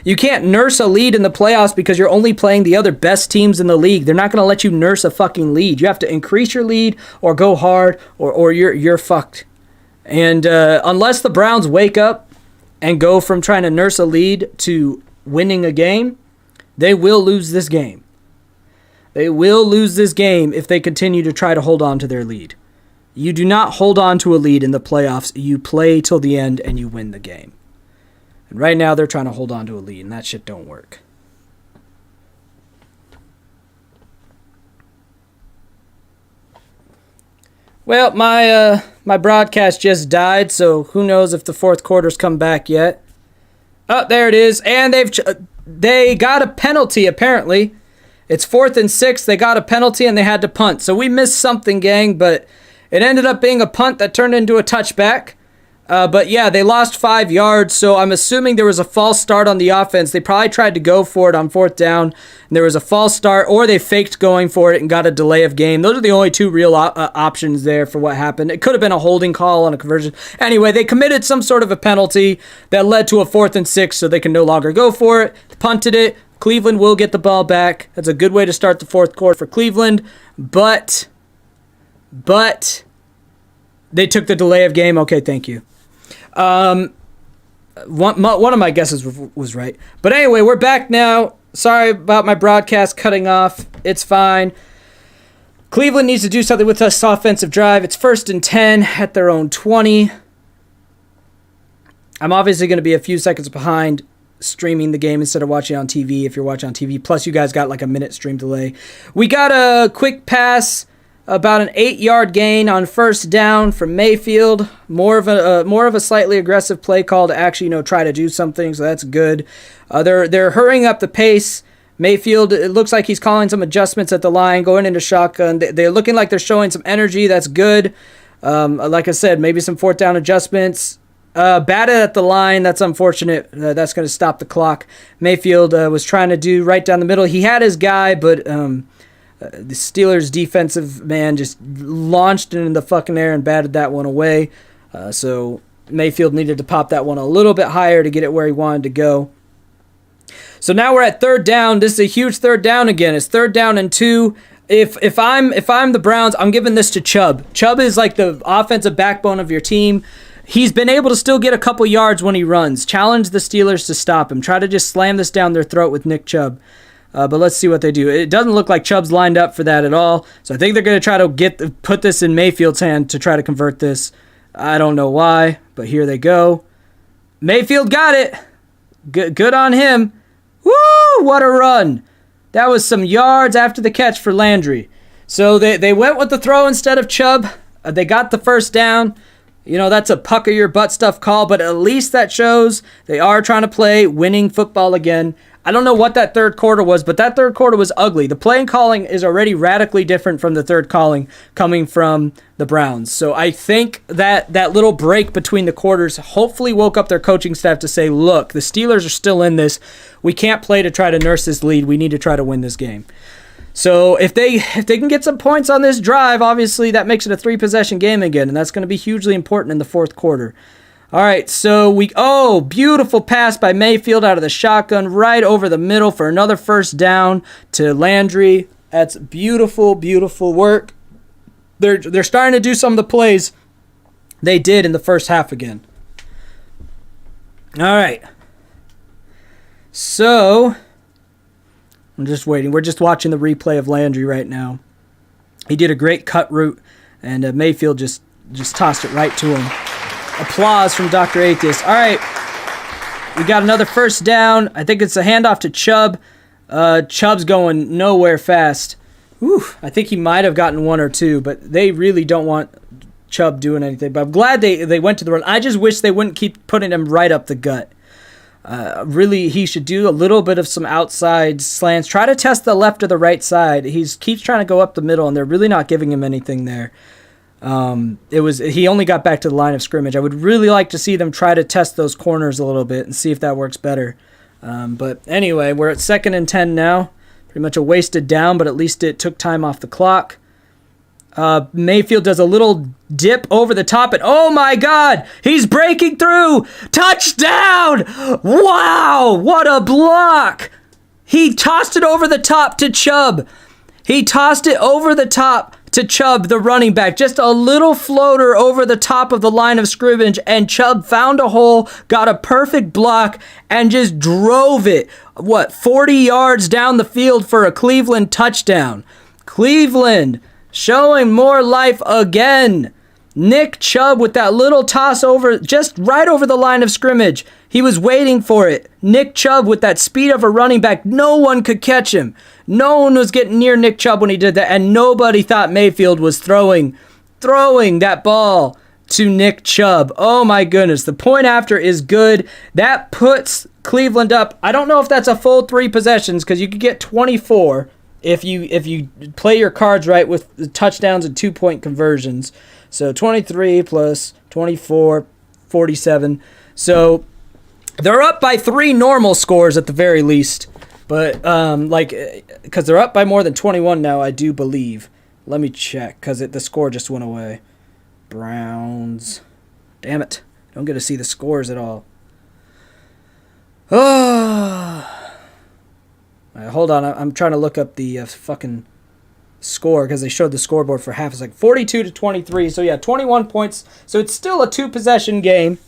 You can't nurse a lead in the playoffs because you're only playing the other best teams in the league. They're not going to let you nurse a fucking lead. You have to increase your lead or go hard or you're fucked. And unless the Browns wake up and go from trying to nurse a lead to winning a game, they will lose this game. They will lose this game if they continue to try to hold on to their lead. You do not hold on to a lead in the playoffs. You play till the end and you win the game. And right now they're trying to hold on to a lead, and that shit don't work. Well, my broadcast just died, so who knows if the fourth quarter's come back yet. Oh, there it is. And they got a penalty, apparently. It's 4th and 6. They got a penalty, and they had to punt. So we missed something, gang, but it ended up being a punt that turned into a touchback. But yeah, they lost 5 yards, so I'm assuming there was a false start on the offense. They probably tried to go for it on 4th down, and there was a false start, or they faked going for it and got a delay of game. Those are the only 2 real options there for what happened. It could have been a holding call on a conversion. Anyway, they committed some sort of a penalty that led to a 4th and 6, so they can no longer go for it. Punted it. Cleveland will get the ball back. That's a good way to start the fourth quarter for Cleveland, but they took the delay of game. Okay, thank you. One of my guesses was right. But anyway, we're back now. Sorry about my broadcast cutting off. It's fine. Cleveland needs to do something with this offensive drive. It's 1st and 10 at their own 20. I'm obviously going to be a few seconds behind streaming the game instead of watching on TV if you're watching on TV. Plus, you guys got like a minute stream delay. We got a quick pass, about an 8-yard gain on 1st down from Mayfield. More of a slightly aggressive play call to actually try to do something. So that's good. They're hurrying up the pace. Mayfield, it looks like he's calling some adjustments at the line, going into shotgun. They're looking like they're showing some energy. That's good. Like I said, maybe some 4th down adjustments. Batted at the line. That's unfortunate. That's going to stop the clock. Mayfield was trying to do right down the middle. He had his guy, but the Steelers' defensive man just launched it in the fucking air and batted that one away. So Mayfield needed to pop that one a little bit higher to get it where he wanted to go. So now we're at 3rd down. This is a huge 3rd down again. It's 3rd down and 2. If I'm the Browns, I'm giving this to Chubb. Chubb is like the offensive backbone of your team. He's been able to still get a couple yards when he runs. Challenge the Steelers to stop him. Try to just slam this down their throat with Nick Chubb. But let's see what they do. It doesn't look like Chubb's lined up for that at all. So I think they're going to try to put this in Mayfield's hand to try to convert this. I don't know why, but here they go. Mayfield got it. Good on him. Woo! What a run. That was some yards after the catch for Landry. So they went with the throw instead of Chubb. They got the 1st down. That's a pucker your butt stuff call, but at least that shows they are trying to play winning football again. I don't know what that 3rd quarter was, but that 3rd quarter was ugly. The playing calling is already radically different from the 3rd calling coming from the Browns. So I think that little break between the quarters hopefully woke up their coaching staff to say, look, the Steelers are still in this. We can't play to try to nurse this lead. We need to try to win this game. So if they can get some points on this drive, obviously that makes it a 3-possession game again, and that's going to be hugely important in the 4th quarter. All right, so beautiful pass by Mayfield out of the shotgun right over the middle for another 1st down to Landry. That's beautiful, beautiful work. They're starting to do some of the plays they did in the first half again. All right. So I'm just waiting. We're just watching the replay of Landry right now. He did a great cut route, and Mayfield just tossed it right to him. Applause from Dr. Atheist. All right. We got another 1st down. I think it's a handoff to Chubb. Chubb's going nowhere fast. Whew, I think he might have gotten 1 or 2, but they really don't want Chubb doing anything. But I'm glad they went to the run. I just wish they wouldn't keep putting him right up the gut. Really, he should do a little bit of some outside slants. Try to test the left or the right side. He keeps trying to go up the middle, and they're really not giving him anything there. He only got back to the line of scrimmage. I would really like to see them try to test those corners a little bit and see if that works better. But anyway, we're at 2nd and 10 now. Pretty much a wasted down, but at least it took time off the clock. Mayfield does a little dip over the top, and oh my God, he's breaking through! Touchdown! Wow, what a block! He tossed it over the top to Chubb. The running back. Just a little floater over the top of the line of scrimmage, and Chubb found a hole, got a perfect block, and just drove it, 40 yards down the field for a Cleveland touchdown. Cleveland showing more life again. Nick Chubb with that little toss over, just right over the line of scrimmage. He was waiting for it. Nick Chubb with that speed of a running back. No one could catch him. No one was getting near Nick Chubb when he did that, and nobody thought Mayfield was throwing that ball to Nick Chubb. Oh my goodness. The point after is good. That puts Cleveland up. I don't know if that's a full 3 possessions, because you could get 24 if you play your cards right with the touchdowns and 2-point conversions. So 23 plus 24, 47. So they're up by 3 normal scores at the very least. But because they're up by more than 21 now, I do believe. Let me check, because the score just went away. Browns. Damn it. Don't get to see the scores at all. Oh. All right, hold on. I'm trying to look up the fucking score, because they showed the scoreboard for half. It's like 42-23. So yeah, 21 points. So it's still a 2-possession game,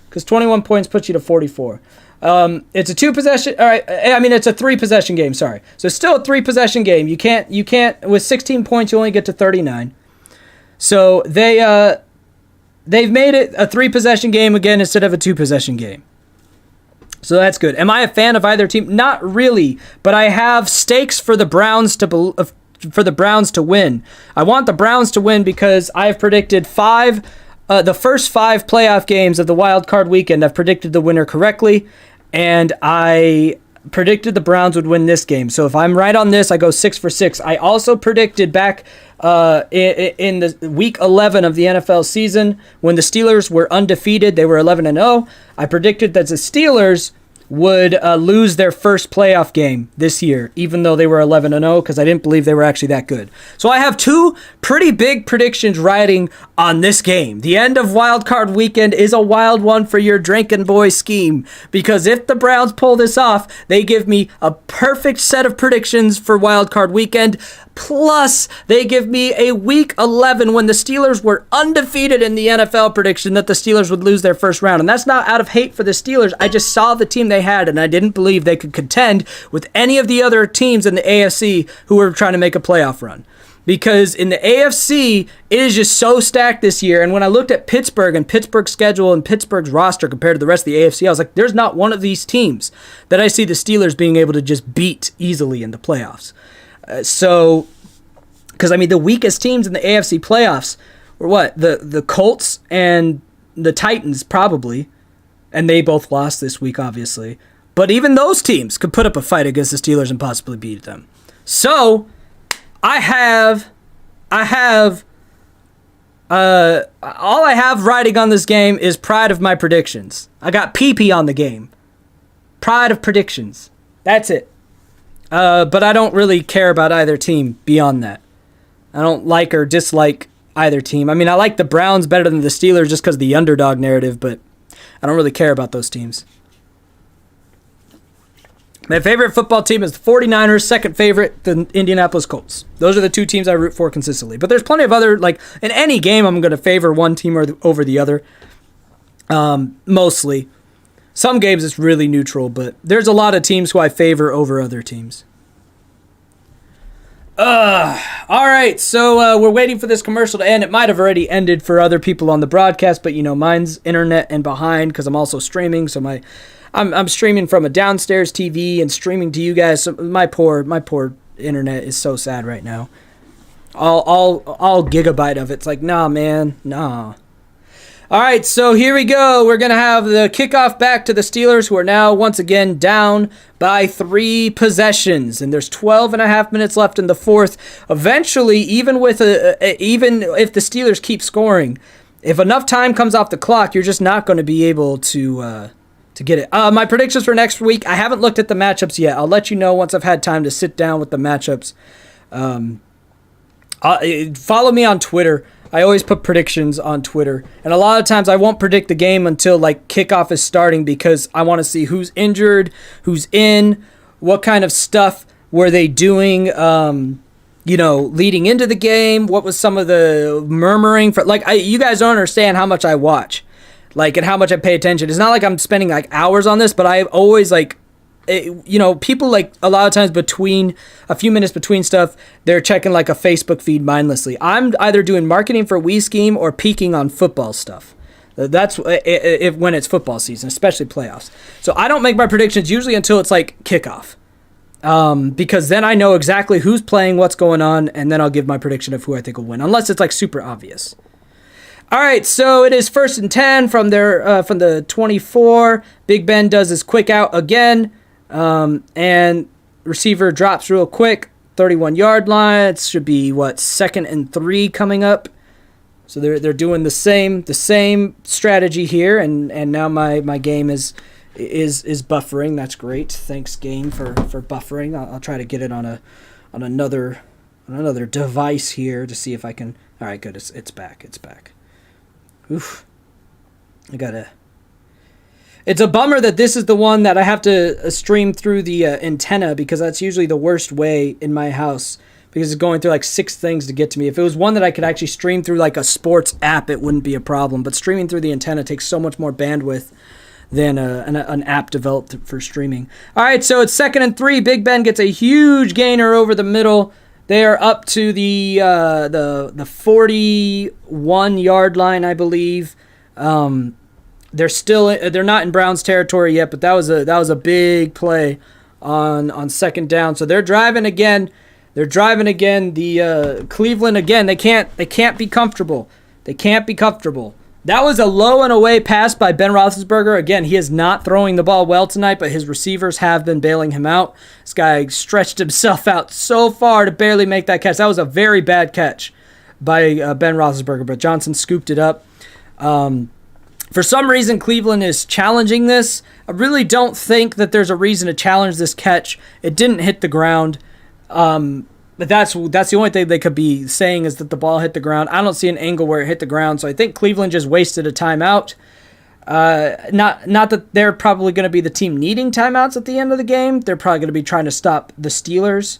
because 21 points puts you to 44. It's a 2-possession. All right. I mean, it's a 3-possession game. Sorry. So it's still a 3-possession game. You can't with 16 points. You only get to 39. So they've made it a 3-possession game again instead of a 2-possession game. So that's good. Am I a fan of either team? Not really, but I have stakes for the Browns to win. I want the Browns to win because I've predicted the first 5 playoff games of the wild card weekend. I've predicted the winner correctly, and I predicted the Browns would win this game. So if I'm right on this, I go 6 for 6. I also predicted back in the week 11 of the NFL season when the Steelers were undefeated. They were 11-0. I predicted that the Steelers would lose their first playoff game this year, even though they were 11-0, because I didn't believe they were actually that good. So I have 2 pretty big predictions riding on this game. The end of Wild Card Weekend is a wild one for your drinking boy Skeem, because if the Browns pull this off, they give me a perfect set of predictions for Wild Card Weekend. Plus, they give me a Week 11 when the Steelers were undefeated in the NFL prediction that the Steelers would lose their first round. And that's not out of hate for the Steelers. I just saw the team they had, and I didn't believe they could contend with any of the other teams in the AFC who were trying to make a playoff run. Because in the AFC, it is just so stacked this year. And when I looked at Pittsburgh and Pittsburgh's schedule and Pittsburgh's roster compared to the rest of the AFC, I was like, there's not one of these teams that I see the Steelers being able to just beat easily in the playoffs. Because I mean, the weakest teams in the AFC playoffs were what? The Colts and the Titans, probably. And they both lost this week, obviously. But even those teams could put up a fight against the Steelers and possibly beat them. So, all I have riding on this game is pride of my predictions. I got PP on the game. Pride of predictions. That's it. But I don't really care about either team beyond that. I don't like or dislike either team. I mean, I like the Browns better than the Steelers just because of the underdog narrative, but I don't really care about those teams. My favorite football team is the 49ers. Second favorite, the Indianapolis Colts. Those are the 2 teams I root for consistently. But there's plenty of other, like, in any game, I'm going to favor one team over the other. Mostly. Some games it's really neutral, but there's a lot of teams who I favor over other teams. All right, so we're waiting for this commercial to end. It might have already ended for other people on the broadcast, but, mine's internet and behind because I'm also streaming, so I'm streaming from a downstairs TV and streaming to you guys. So my poor internet is so sad right now. All gigabyte of it's like, nah, man, nah. All right, so here we go. We're going to have the kickoff back to the Steelers, who are now once again down by 3 possessions. And there's 12 and a half minutes left in the fourth. Eventually, even if the Steelers keep scoring, if enough time comes off the clock, you're just not going to be able to to get it. My predictions for next week, I haven't looked at the matchups yet. I'll let you know once I've had time to sit down with the matchups. Follow me on Twitter. I always put predictions on Twitter. And a lot of times I won't predict the game until like kickoff is starting because I want to see who's injured, who's in, what kind of stuff were they doing, leading into the game. What was some of the murmuring for, you guys don't understand how much I watch, and how much I pay attention. It's not like I'm spending hours on this, but I always people a lot of times between a few minutes between stuff, they're checking a Facebook feed mindlessly. I'm either doing marketing for Skeem or peeking on football stuff. That's when it's football season, especially playoffs. So I don't make my predictions usually until it's kickoff, because then I know exactly who's playing, what's going on, and then I'll give my prediction of who I think will win, unless it's super obvious. All right, so it is 1st and 10 from the 24. Big Ben does his quick out again. And receiver drops real quick, 31-yard line. It should be 2nd and 3 coming up. So they're doing the same strategy here, and now my game is buffering. That's great. Thanks, game, for buffering. I'll try to get it on another device here to see if I can. All right, good. It's back. It's back. Oof. It's a bummer that this is the one that I have to stream through the antenna, because that's usually the worst way in my house, because it's going through 6 things to get to me. If it was one that I could actually stream through a sports app, it wouldn't be a problem. But streaming through the antenna takes so much more bandwidth than an app developed for streaming. All right, so it's 2nd and 3. Big Ben gets a huge gainer over the middle. They are up to the 41-yard line, I believe. They're not in Browns territory yet, but that was a big play on 2nd down. So they're driving again. The Cleveland again. They can't be comfortable. That was a low and away pass by Ben Roethlisberger. Again, he is not throwing the ball well tonight, but his receivers have been bailing him out. This guy stretched himself out so far to barely make that catch. That was a very bad catch by Ben Roethlisberger, but Johnson scooped it up. For some reason, Cleveland is challenging this. I really don't think that there's a reason to challenge this catch. It didn't hit the ground. But that's the only thing they could be saying, is that the ball hit the ground. I don't see an angle where it hit the ground, so I think Cleveland just wasted a timeout. Not that they're probably going to be the team needing timeouts at the end of the game. They're probably going to be trying to stop the Steelers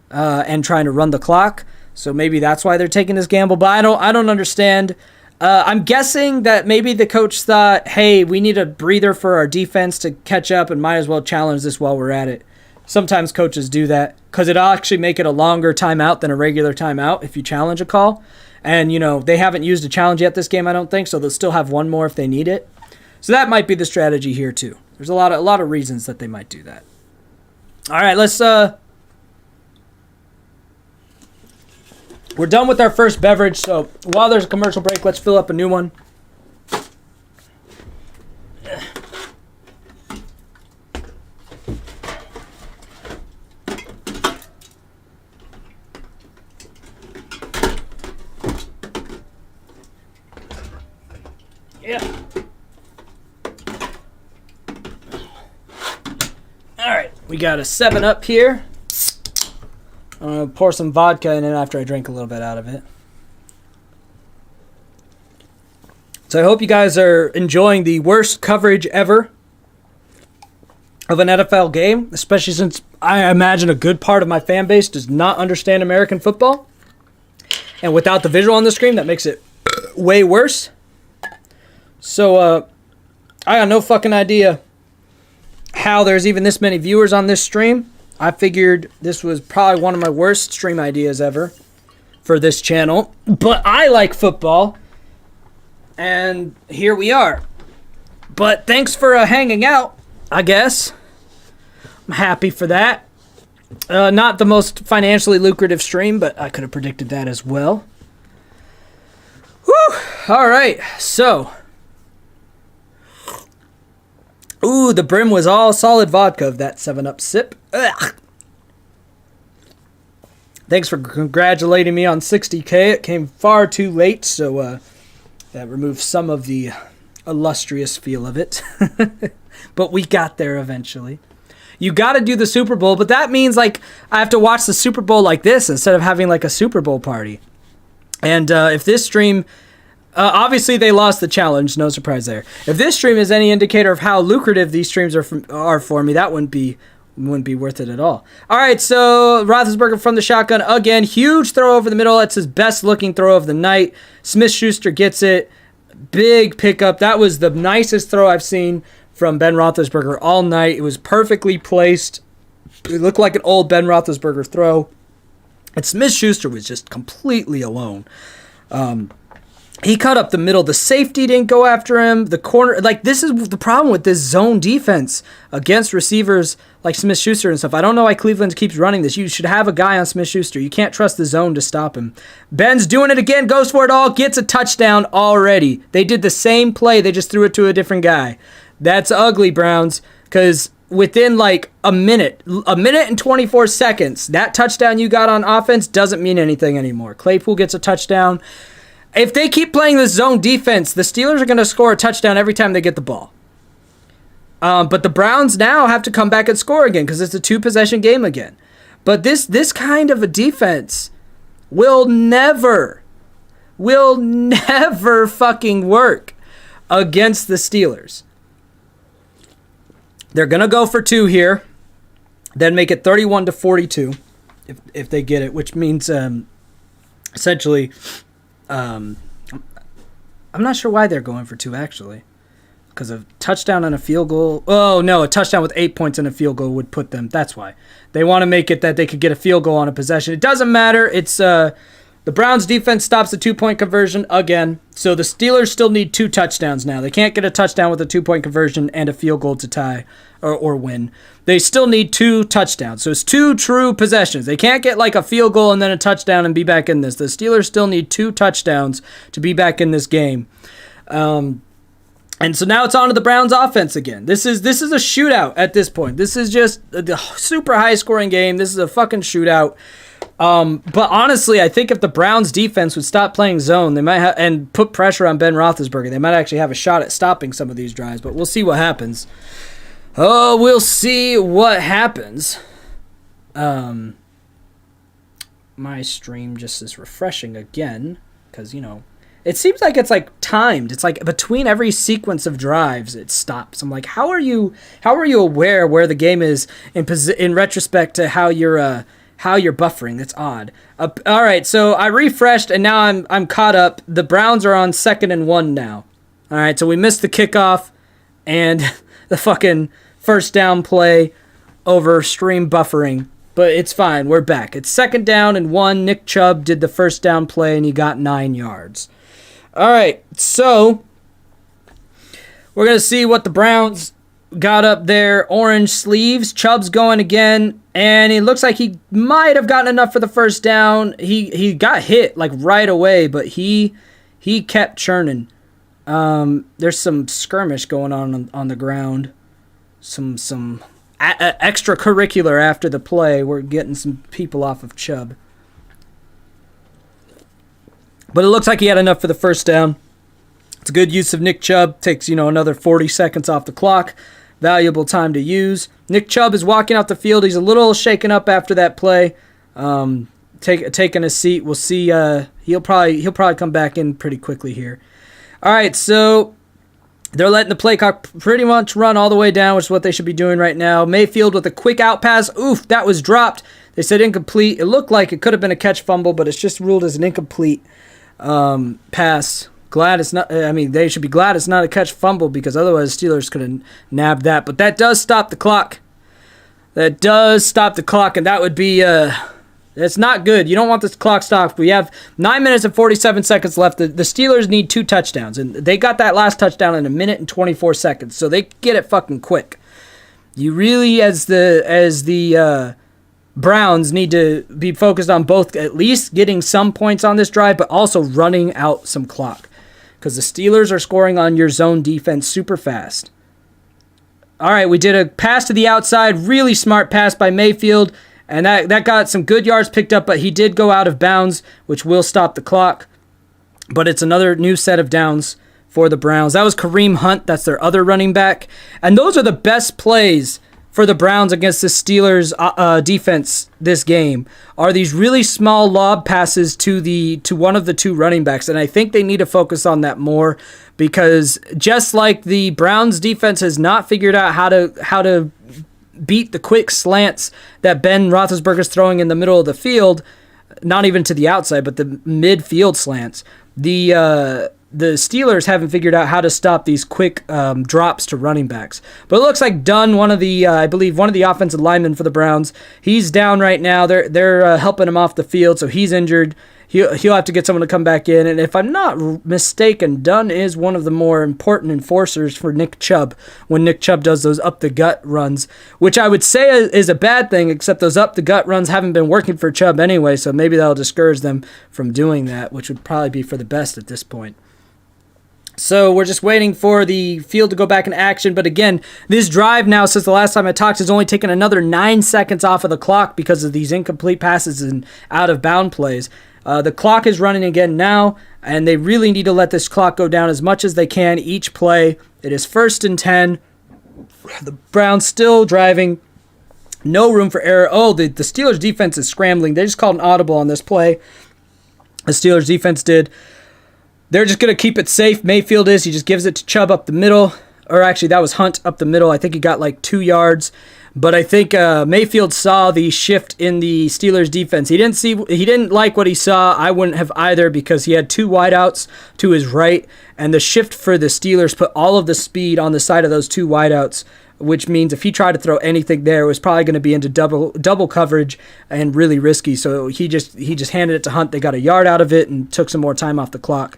and trying to run the clock. So maybe that's why they're taking this gamble. But I don't understand. I'm guessing that maybe the coach thought, hey, we need a breather for our defense to catch up and might as well challenge this while we're at it. Sometimes coaches do that because it'll actually make it a longer timeout than a regular timeout if you challenge a call. And, they haven't used a challenge yet this game, I don't think, so they'll still have one more if they need it. So that might be the strategy here, too. There's a lot of reasons that they might do that. All right, let's... We're done with our first beverage, so while there's a commercial break, let's fill up a new one. Yeah. All right, we got a 7-Up here. I'm going to pour some vodka in it after I drink a little bit out of it. So I hope you guys are enjoying the worst coverage ever of an NFL game, especially since I imagine a good part of my fan base does not understand American football. And without the visual on the screen, that makes it way worse. So I got no fucking idea how there's even this many viewers on this stream. I figured this was probably one of my worst stream ideas ever for this channel. But I like football. And here we are. But thanks for hanging out, I guess. I'm happy for that. Not the most financially lucrative stream, but I could have predicted that as well. Whew. All right, so. Ooh, the brim was all solid vodka of that 7-Up sip. Ugh. Thanks for congratulating me on 60K. It came far too late, so that removes some of the illustrious feel of it. But we got there eventually. You got to do the Super Bowl, but that means like I have to watch the Super Bowl like this instead of having like a Super Bowl party. And if this stream, obviously they lost the challenge, no surprise there. If this stream is any indicator of how lucrative these streams are for me, that wouldn't be worth it at all. All right, so Roethlisberger from the shotgun again, huge throw over the middle. That's his best looking throw of the night. Smith-Schuster gets it, big pickup. That was the nicest throw I've seen from Ben Roethlisberger all night. It was perfectly placed. It looked like an old Ben Roethlisberger throw. And Smith-Schuster was just completely alone. He cut up the middle. The safety didn't go after him. The corner, like, this is the problem with this zone defense against receivers like Smith-Schuster and stuff. I don't know why Cleveland keeps running this. You should have a guy on Smith-Schuster. You can't trust the zone to stop him. Ben's doing it again, goes for it all, gets a touchdown already. They did the same play. They just threw it to a different guy. That's ugly, Browns, because within like a minute and 24 seconds, that touchdown you got on offense doesn't mean anything anymore. Claypool gets a touchdown. If they keep playing this zone defense, the Steelers are going to score a touchdown every time they get the ball. But the Browns now have to come back and score again because it's a 2-possession game again. But this kind of a defense will never fucking work against the Steelers. They're going to go for 2 here, then make it 31-42 if they get it, which means essentially I'm not sure why they're going for 2 actually, because a touchdown and a field goal. Oh no, a touchdown with 8 points and a field goal would put them. That's why they want to make it that they could get a field goal on a possession. It doesn't matter. It's the Browns defense stops the 2-point conversion again. So the Steelers still need 2 touchdowns now. They can't get a touchdown with a 2-point conversion and a field goal to tie or win. They still need 2 touchdowns. So it's 2 true possessions. They can't get like a field goal and then a touchdown and be back in this. The Steelers still need 2 touchdowns to be back in this game. And so now it's on to the Browns offense again. This is a shootout at this point. This is just a super high scoring game. This is a fucking shootout. But honestly, I think if the Browns defense would stop playing zone, they might and put pressure on Ben Roethlisberger, they might actually have a shot at stopping some of these drives, but we'll see what happens. Oh, we'll see what happens. My stream just is refreshing again, because, it seems like it's like timed. It's like between every sequence of drives, it stops. I'm like, how are you aware where the game is in retrospect to how you're buffering? That's odd. All right, so I refreshed and now I'm caught up. The Browns are on 2nd and 1 now. All right, so we missed the kickoff and the fucking first down play over stream buffering, but it's fine. We're back. It's 2nd down and 1. Nick Chubb did the first down play and he got 9 yards. All right, so we're going to see what the Browns got up there. Orange sleeves. Chubb's going again, and it looks like he might have gotten enough for the first down. He got hit like right away, but he kept churning. There's some skirmish going on the ground. Some extracurricular after the play. We're getting some people off of Chubb. But it looks like he had enough for the first down. It's a good use of Nick Chubb. Takes, another 40 seconds off the clock. Valuable time to use. Nick Chubb is walking off the field. He's a little shaken up after that play. Taking a seat. We'll see. He'll probably come back in pretty quickly here. All right, so they're letting the play clock pretty much run all the way down, which is what they should be doing right now. Mayfield with a quick out pass. Oof, that was dropped. They said incomplete. It looked like it could have been a catch fumble, but it's just ruled as an incomplete pass. Glad it's not. They should be glad it's not a catch fumble, because otherwise Steelers could have nabbed that. But that does stop the clock. And that would be that's not good. You don't want this clock stopped. We have 9 minutes and 47 seconds left. The Steelers need 2 touchdowns, and they got that last touchdown in 1 minute and 24 seconds. So they get it fucking quick. You really, as the Browns, need to be focused on both at least getting some points on this drive, but also running out some clock, because the Steelers are scoring on your zone defense super fast. All right, we did a pass to the outside, really smart pass by Mayfield, and that got some good yards picked up, but he did go out of bounds, which will stop the clock. But it's another new set of downs for the Browns. That was Kareem Hunt. That's their other running back. And those are the best plays for the Browns against the Steelers defense this game, are these really small lob passes to one of the two running backs. And I think they need to focus on that more, because just like the Browns defense has not figured out how to beat the quick slants that Ben Roethlisberger's throwing in the middle of the field, not even to the outside, but the midfield slants. The Steelers haven't figured out how to stop these quick drops to running backs. But it looks like Dunn, I believe one of the offensive linemen for the Browns, he's down right now. They're helping him off the field, so he's injured. He'll have to get someone to come back in. And if I'm not mistaken, Dunn is one of the more important enforcers for Nick Chubb when Nick Chubb does those up-the-gut runs, which I would say is a bad thing, except those up-the-gut runs haven't been working for Chubb anyway, so maybe that'll discourage them from doing that, which would probably be for the best at this point. So we're just waiting for the field to go back in action. But again, this drive now, since the last time I talked, has only taken another 9 seconds off of the clock because of these incomplete passes and out-of-bound plays. The clock is running again now, and they really need to let this clock go down as much as they can each play. It is 1st and 10. The Browns still driving. No room for error. Oh, the Steelers defense is scrambling. They just called an audible on this play. The Steelers defense did. They're just going to keep it safe. Mayfield is. He just gives it to Chubb up the middle. Or actually, that was Hunt up the middle. I think he got like 2 yards. But I think Mayfield saw the shift in the Steelers defense. He didn't like what he saw. I wouldn't have either, because he had 2 wideouts to his right. And the shift for the Steelers put all of the speed on the side of those 2 wideouts, which means if he tried to throw anything there, it was probably going to be into double coverage and really risky. So he just handed it to Hunt. They got a yard out of it and took some more time off the clock.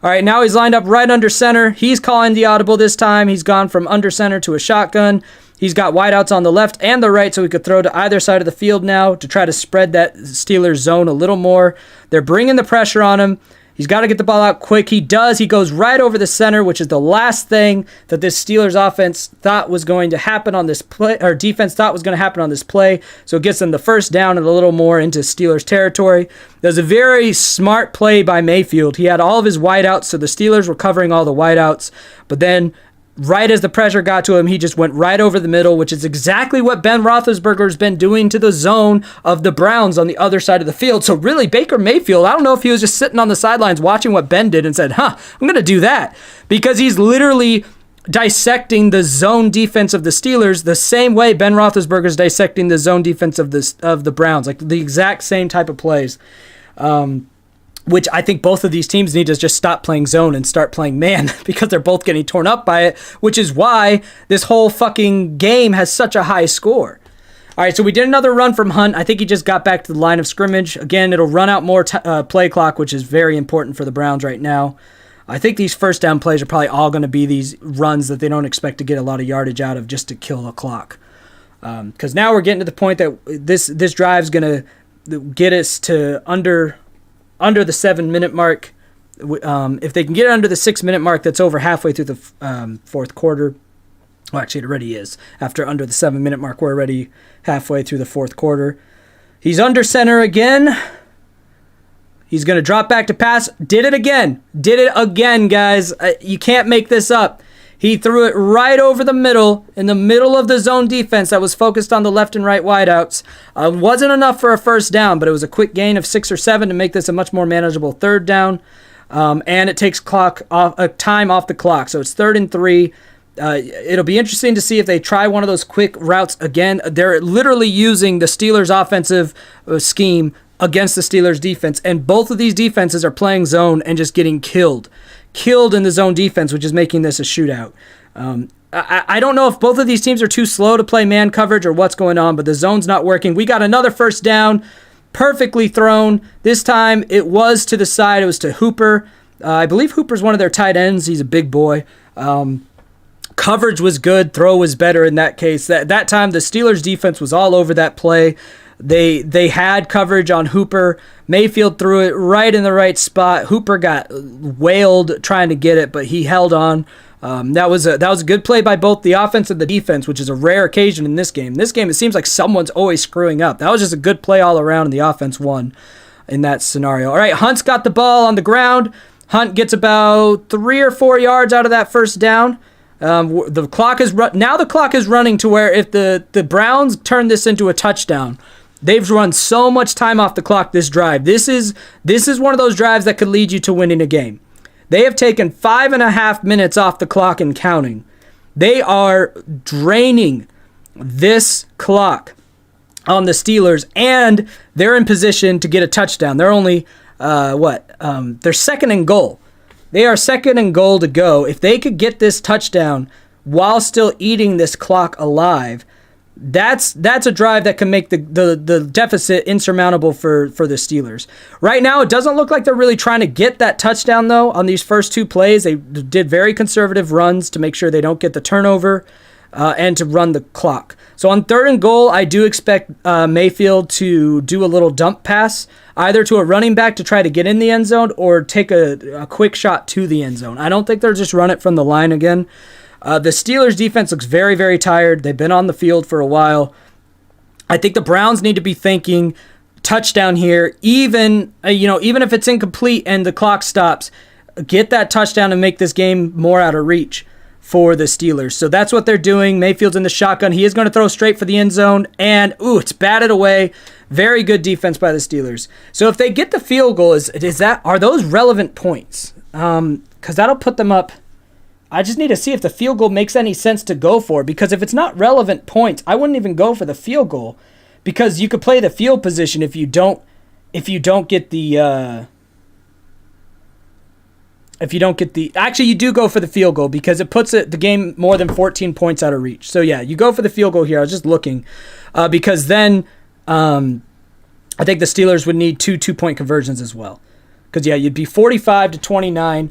All right, now he's lined up right under center. He's calling the audible this time. He's gone from under center to a shotgun. He's got wideouts on the left and the right, so he could throw to either side of the field now to try to spread that Steelers zone a little more. They're bringing the pressure on him. He's got to get the ball out quick. He does. He goes right over the center, which is the last thing that this Steelers offense thought was going to happen on this play, or defense thought was going to happen on this play. So it gets them the first down and a little more into Steelers territory. There's a very smart play by Mayfield. He had all of his wideouts, so the Steelers were covering all the wideouts. But then right as the pressure got to him, he just went right over the middle, which is exactly what Ben Roethlisberger's been doing to the zone of the Browns on the other side of the field. So really, Baker Mayfield, I don't know if he was just sitting on the sidelines watching what Ben did and said, I'm going to do that. Because he's literally dissecting the zone defense of the Steelers the same way Ben Roethlisberger's dissecting the zone defense of the Browns. Like the exact same type of plays. Which I think both of these teams need to just stop playing zone and start playing man, because they're both getting torn up by it, which is why this whole fucking game has such a high score. All right, so we did another run from Hunt. I think he just got back to the line of scrimmage. Again, it'll run out more play clock, which is very important for the Browns right now. I think these first down plays are probably all going to be these runs that they don't expect to get a lot of yardage out of just to kill the clock. Because now we're getting to the point that this drive's going to get us to under the 7-minute mark. If they can get under the 6-minute mark, that's over halfway through the fourth quarter. Well, actually, it already is. After under the 7-minute mark, we're already halfway through the fourth quarter. He's under center again. He's going to drop back to pass. Did it again, guys. You can't make this up. He threw it right over the middle, in the middle of the zone defense that was focused on the left and right wideouts. Wasn't enough for a first down, but it was a quick gain of 6 or 7 to make this a much more manageable third down. And it takes time off the clock, so it's 3rd and 3. It'll be interesting to see if they try one of those quick routes again. They're literally using the Steelers' offensive scheme against the Steelers' defense, and both of these defenses are playing zone and just getting killed in the zone defense, which is making this a shootout. I don't know if both of these teams are too slow to play man coverage or what's going on, but the zone's not working. We got another first down, perfectly thrown. This time it was to the side. It was to Hooper. I believe Hooper's one of their tight ends. He's a big boy. Coverage was good. Throw was better in that case. That time the Steelers defense was all over that play. They had coverage on Hooper. Mayfield threw it right in the right spot. Hooper got wailed trying to get it, but he held on. That was a good play by both the offense and the defense, which is a rare occasion in this game. This game, it seems like someone's always screwing up. That was just a good play all around, and the offense won in that scenario. All right, Hunt's got the ball on the ground. Hunt gets about 3 or 4 yards out of that first down. The clock is now the clock is running to where if the Browns turn this into a touchdown, they've run so much time off the clock this drive. This is one of those drives that could lead you to winning a game. They have taken 5.5 minutes off the clock and counting. They are draining this clock on the Steelers, and they're in position to get a touchdown. They're only, they're second and goal. They are second and goal to go. If they could get this touchdown while still eating this clock alive, that's a drive that can make the deficit insurmountable for the Steelers. Right now, it doesn't look like they're really trying to get that touchdown, though, on these first 2 plays. They did very conservative runs to make sure they don't get the turnover and to run the clock. So on 3rd and goal, I do expect Mayfield to do a little dump pass, either to a running back to try to get in the end zone or take a quick shot to the end zone. I don't think they'll just run it from the line again. The Steelers' defense looks very, very tired. They've been on the field for a while. I think the Browns need to be thinking touchdown here, even if it's incomplete and the clock stops, get that touchdown and make this game more out of reach for the Steelers. So that's what they're doing. Mayfield's in the shotgun. He is going to throw straight for the end zone, and it's batted away. Very good defense by the Steelers. So if they get the field goal, are those relevant points? Because that'll put them up. I just need to see if the field goal makes any sense to go for, because if it's not relevant points, I wouldn't even go for the field goal, because you could play the field position if you don't get the actually you do go for the field goal because it puts the game more than 14 points out of reach. So yeah, you go for the field goal here. I was just looking because then I think the Steelers would need 2 2-point conversions as well, because yeah, you'd be 45-29.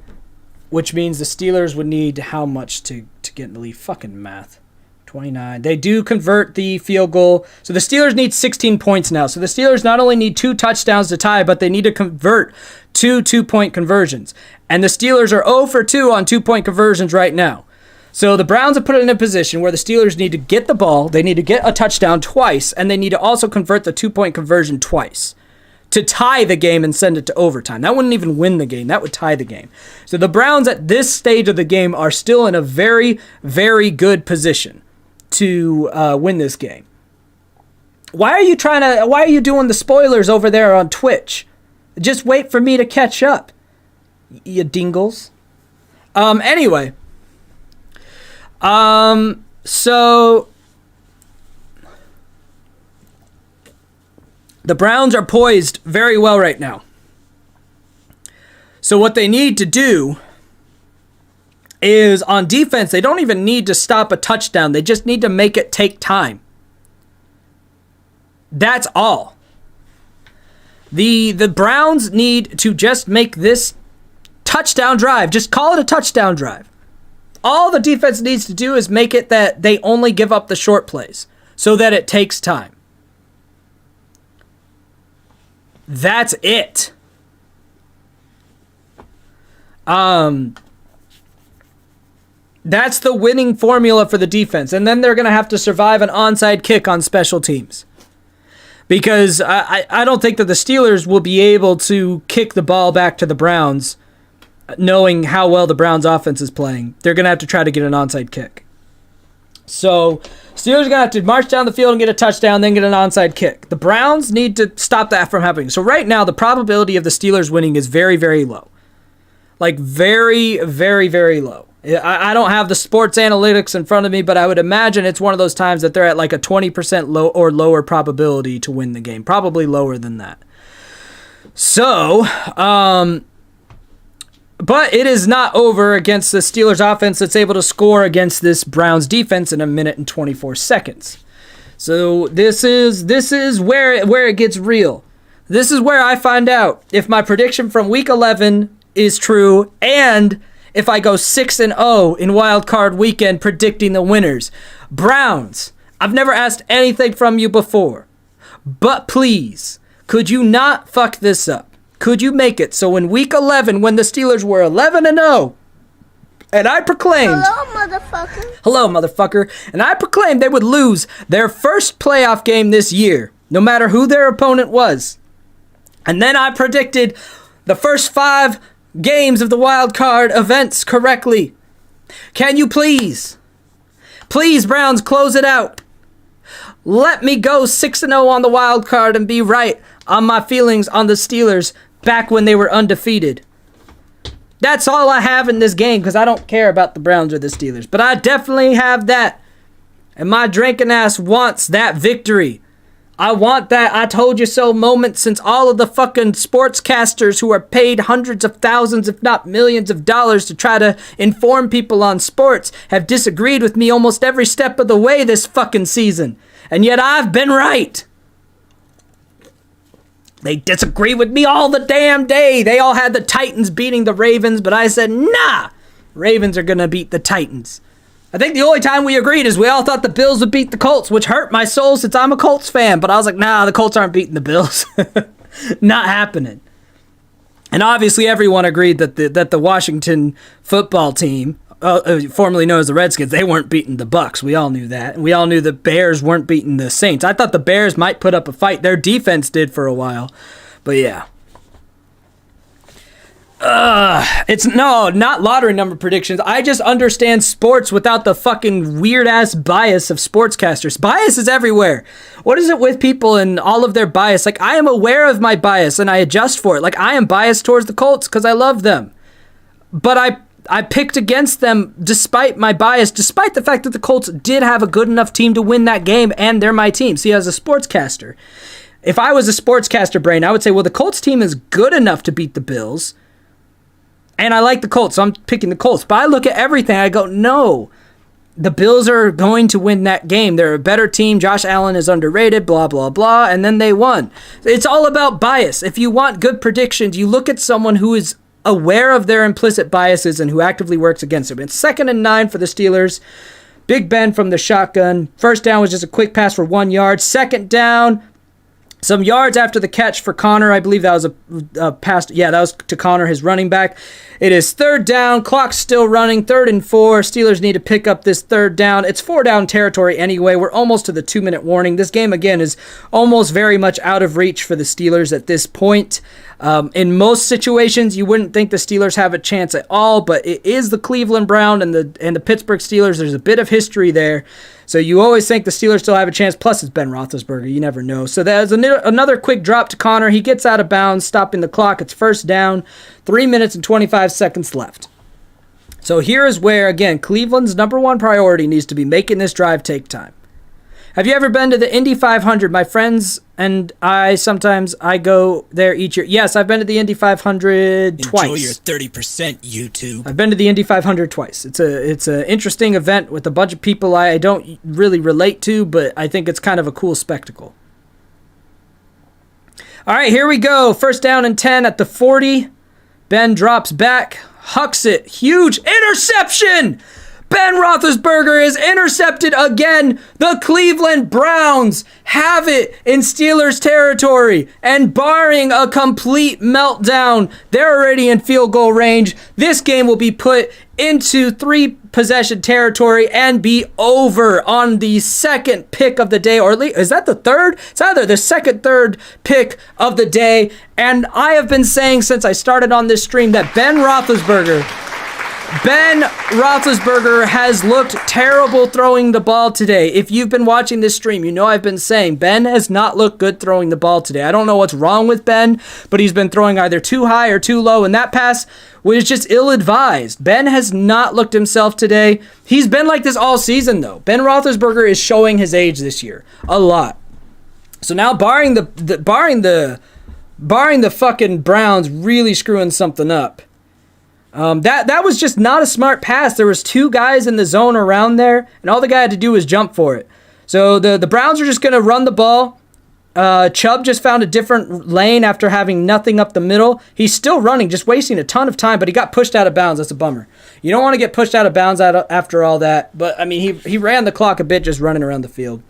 Which means the Steelers would need how much to get in the lead? Fucking math. 29. They do convert the field goal. So the Steelers need 16 points now. So the Steelers not only need 2 touchdowns to tie, but they need to convert 2 2-point conversions. And the Steelers are 0 for 2 on 2-point conversions right now. So the Browns have put it in a position where the Steelers need to get the ball, they need to get a touchdown twice, and they need to also convert the 2-point conversion twice to tie the game and send it to overtime. That wouldn't even win the game. That would tie the game. So the Browns at this stage of the game are still in a very, very good position to win this game. Why are you doing the spoilers over there on Twitch? Just wait for me to catch up, you dingles. Anyway. So the Browns are poised very well right now. So what they need to do is on defense, they don't even need to stop a touchdown. They just need to make it take time. That's all. The Browns need to just make this touchdown drive. Just call it a touchdown drive. All the defense needs to do is make it that they only give up the short plays so that it takes time. That's it. That's the winning formula for the defense. And then they're going to have to survive an onside kick on special teams. Because I don't think that the Steelers will be able to kick the ball back to the Browns knowing how well the Browns offense is playing. They're going to have to try to get an onside kick. So Steelers are going to have to march down the field and get a touchdown, then get an onside kick. The Browns need to stop that from happening. So right now, the probability of the Steelers winning is very, very low. Like very, very, very low. I don't have the sports analytics in front of me, but I would imagine it's one of those times that they're at like a 20% low or lower probability to win the game. Probably lower than that. So, but it is not over against the Steelers offense that's able to score against this Browns defense in 1 minute and 24 seconds. So this is where it gets real. This is where I find out if my prediction from week 11 is true and if I go 6-0 in Wild Card Weekend predicting the winners. Browns, I've never asked anything from you before, but please, could you not fuck this up? Could you make it so in week 11, when the Steelers were 11-0, and I proclaimed... Hello, motherfucker. And I proclaimed they would lose their first playoff game this year, no matter who their opponent was. And then I predicted the first 5 games of the wild card events correctly. Can you please, Browns, close it out? Let me go 6-0 on the wild card and be right on my feelings on the Steelers back when they were undefeated. That's all I have in this game because I don't care about the Browns or the Steelers. But I definitely have that. And my drinking ass wants that victory. I want that I told you so moment since all of the fucking sportscasters who are paid hundreds of thousands, if not millions of dollars to try to inform people on sports have disagreed with me almost every step of the way this fucking season. And yet I've been right. They disagree with me all the damn day. They all had the Titans beating the Ravens, but I said, nah, Ravens are going to beat the Titans. I think the only time we agreed is we all thought the Bills would beat the Colts, which hurt my soul since I'm a Colts fan. But I was like, nah, the Colts aren't beating the Bills. Not happening. And obviously everyone agreed that the Washington football team, formerly known as the Redskins, they weren't beating the Bucks. We all knew that. And we all knew the Bears weren't beating the Saints. I thought the Bears might put up a fight. Their defense did for a while. But yeah. It's not lottery number predictions. I just understand sports without the fucking weird ass bias of sportscasters. Bias is everywhere. What is it with people and all of their bias? Like, I am aware of my bias and I adjust for it. Like, I am biased towards the Colts because I love them. But I picked against them despite my bias, despite the fact that the Colts did have a good enough team to win that game and they're my team. See, as a sportscaster, if I was a sportscaster brain, I would say, well, the Colts team is good enough to beat the Bills. And I like the Colts, so I'm picking the Colts. But I look at everything, I go, no. The Bills are going to win that game. They're a better team. Josh Allen is underrated, blah, blah, blah. And then they won. It's all about bias. If you want good predictions, you look at someone who is aware of their implicit biases and who actively works against them. It's 2nd and 9 for the Steelers. Big Ben from the shotgun. First down was just a quick pass for 1 yard. Second down, some yards after the catch for Connor. I believe that was a pass. Yeah, that was to Connor, his running back. It is 3rd down. Clock's still running. 3rd and 4. Steelers need to pick up this 3rd down. It's 4-down territory anyway. We're almost to the 2-minute warning. This game, again, is almost very much out of reach for the Steelers at this point. In most situations, you wouldn't think the Steelers have a chance at all, but it is the Cleveland Browns and the Pittsburgh Steelers. There's a bit of history there. So you always think the Steelers still have a chance, plus it's Ben Roethlisberger. You never know. So there's another quick drop to Connor. He gets out of bounds, stopping the clock. It's 1st down, 3 minutes and 25 seconds left. So here is where, again, Cleveland's number one priority needs to be making this drive take time. Have you ever been to the Indy 500? My friends and I, sometimes I go there each year. Yes, I've been to the Indy 500 twice. Enjoy your 30%, YouTube. I've been to the Indy 500 twice. It's an interesting event with a bunch of people I don't really relate to, but I think it's kind of a cool spectacle. All right, here we go. 1st down and 10 at the 40. Ben drops back, hucks it. Huge interception! Ben Roethlisberger is intercepted again. The Cleveland Browns have it in Steelers territory. And barring a complete meltdown, they're already in field goal range. This game will be put into 3-possession territory and be over on the 2nd pick of the day. Or at least, is that the 3rd? It's either the 2nd, 3rd pick of the day. And I have been saying since I started on this stream that Ben Roethlisberger has looked terrible throwing the ball today. If you've been watching this stream, you know I've been saying Ben has not looked good throwing the ball today. I don't know what's wrong with Ben, but he's been throwing either too high or too low, and that pass was just ill-advised. Ben has not looked himself today. He's been like this all season, though. Ben Roethlisberger is showing his age this year a lot. So now, barring the fucking Browns really screwing something up. That was just not a smart pass. There was 2 guys in the zone around there, and all the guy had to do was jump for it. So the Browns are just going to run the ball. Chubb just found a different lane after having nothing up the middle. He's still running, just wasting a ton of time, but he got pushed out of bounds. That's a bummer. You don't want to get pushed out of bounds after all that, but, I mean, he ran the clock a bit just running around the field.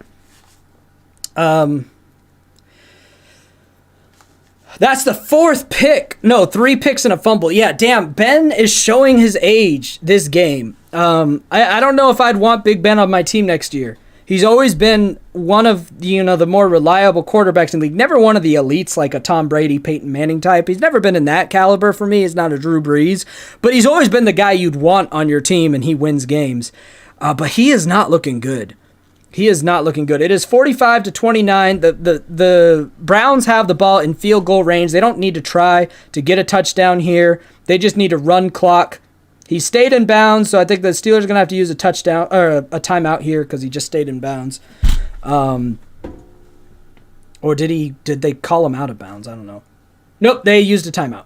That's the 4th pick. No, 3 picks and a fumble. Yeah, damn. Ben is showing his age this game. I don't know if I'd want Big Ben on my team next year. He's always been one of the more reliable quarterbacks in the league. Never one of the elites like a Tom Brady, Peyton Manning type. He's never been in that caliber for me. He's not a Drew Brees. But he's always been the guy you'd want on your team, and he wins games. But he is not looking good. He is not looking good. It is 45-29. The Browns have the ball in field goal range. They don't need to try to get a touchdown here. They just need to run clock. He stayed in bounds, so I think the Steelers are going to have to use a touchdown or a timeout here because he just stayed in bounds. Or did they call him out of bounds? I don't know. Nope, they used a timeout.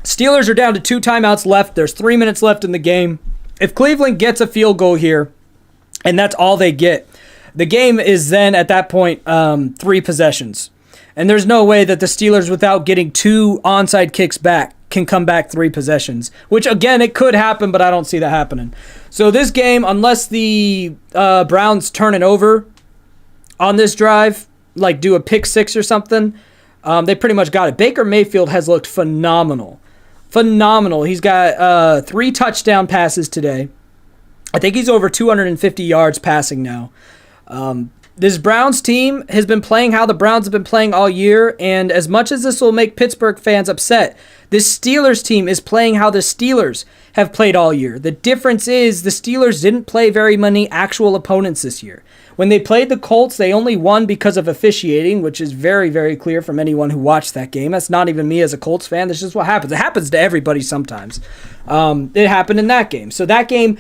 Steelers are down to 2 timeouts left. There's 3 minutes left in the game. If Cleveland gets a field goal here, and that's all they get, the game is then at that point 3 possessions. And there's no way that the Steelers, without getting 2 onside kicks back, can come back 3 possessions, which again, it could happen, but I don't see that happening. So this game, unless the Browns turn it over on this drive, like do a pick 6 or something, they pretty much got it. Baker Mayfield has looked phenomenal. He's got 3 touchdown passes today. I think he's over 250 yards passing now. This Browns team has been playing how the Browns have been playing all year, and as much as this will make Pittsburgh fans upset, this Steelers team is playing how the Steelers have played all year. The difference is the Steelers didn't play very many actual opponents this year. When they played the Colts, they only won because of officiating, which is very, very clear from anyone who watched that game. That's not even me as a Colts fan. That's just what happens. It happens to everybody sometimes. It happened in that game. So that game...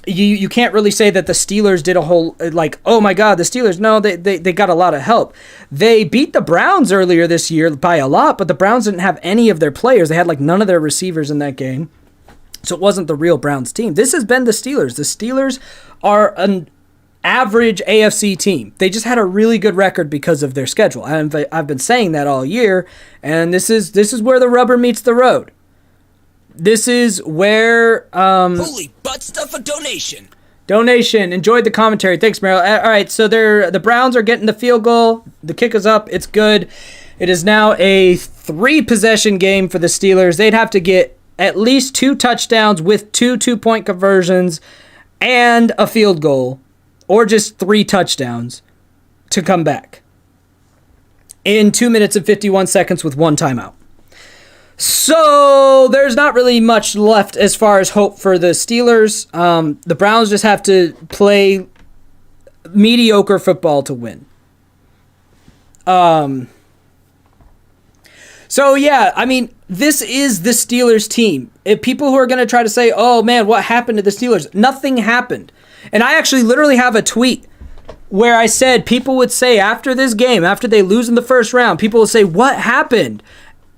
You can't really say that the Steelers did a whole, like, oh my God, the Steelers. No, they got a lot of help. They beat the Browns earlier this year by a lot, but the Browns didn't have any of their players. They had like none of their receivers in that game. So it wasn't the real Browns team. This has been the Steelers. The Steelers are an average AFC team. They just had a really good record because of their schedule. And I've been saying that all year, and this is where the rubber meets the road. This is where... Holy butt stuff, a donation. Donation. Enjoyed the commentary. Thanks, Meryl. All right, so the Browns are getting the field goal. The kick is up. It's good. It is now a 3-possession game for the Steelers. They'd have to get at least 2 touchdowns with 2 2-point conversions and a field goal, or just 3 touchdowns to come back in 2 minutes and 51 seconds with 1 timeout. So there's not really much left as far as hope for the Steelers. The Browns just have to play mediocre football to win. So yeah, I mean, this is the Steelers team. If people who are going to try to say, oh man, what happened to the Steelers? Nothing happened. And I actually literally have a tweet where I said people would say after this game, after they lose in the first round, people would say, what happened?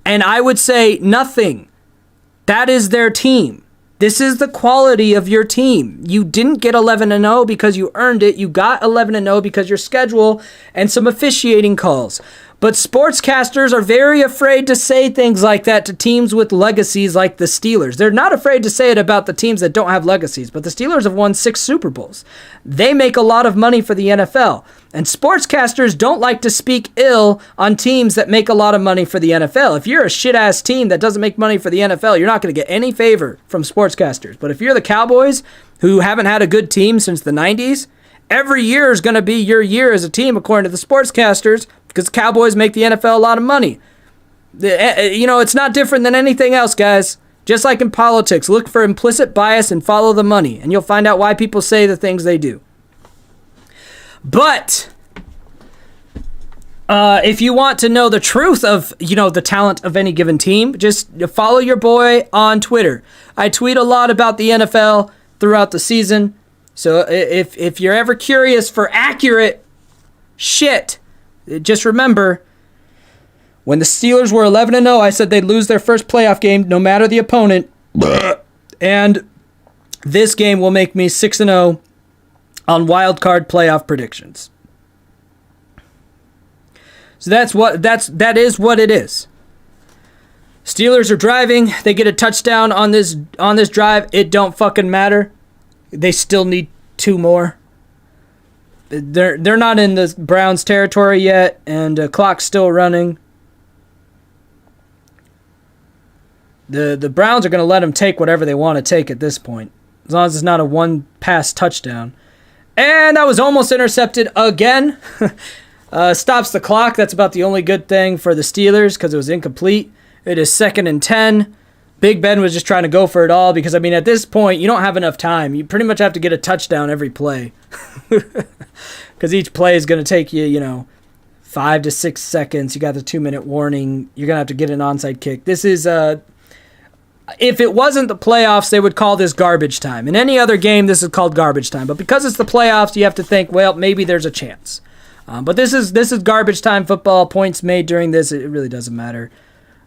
And I would say nothing. That is their team. This is the quality of your team. You didn't get 11-0 because you earned it. You got 11-0 because your schedule and some officiating calls. But sportscasters are very afraid to say things like that to teams with legacies like the Steelers. They're not afraid to say it about the teams that don't have legacies, but the Steelers have won 6 Super Bowls. They make a lot of money for the NFL. And sportscasters don't like to speak ill on teams that make a lot of money for the NFL. If you're a shit-ass team that doesn't make money for the NFL, you're not going to get any favor from sportscasters. But if you're the Cowboys, who haven't had a good team since the 90s, every year is going to be your year as a team, according to the sportscasters, because Cowboys make the NFL a lot of money. It's not different than anything else, guys. Just like in politics, look for implicit bias and follow the money, and you'll find out why people say the things they do. But if you want to know the truth of, the talent of any given team, just follow your boy on Twitter. I tweet a lot about the NFL throughout the season. So if you're ever curious for accurate shit, just remember, when the Steelers were 11-0, I said they'd lose their first playoff game no matter the opponent. And this game will make me 6-0 on wild card playoff predictions. So that is what it is. Steelers are driving. They get a touchdown on this drive. It don't fucking matter. They still need 2 more. They're not in the Browns territory yet, and clock's still running. The Browns are going to let them take whatever they want to take at this point. as long as it's not a one-pass touchdown. And that was almost intercepted again. Stops the clock. That's about the only good thing for the Steelers because it was incomplete. It is 2nd and 10. Big Ben was just trying to go for it all because, I mean, at this point, you don't have enough time. You pretty much have to get a touchdown every play because each play is going to take you, 5 to 6 seconds. You got the 2-minute warning. You're going to have to get an onside kick. This is, if it wasn't the playoffs, they would call this garbage time. In any other game, this is called garbage time. But because it's the playoffs, you have to think, well, maybe there's a chance. But this is garbage time football. Points made during this, it really doesn't matter.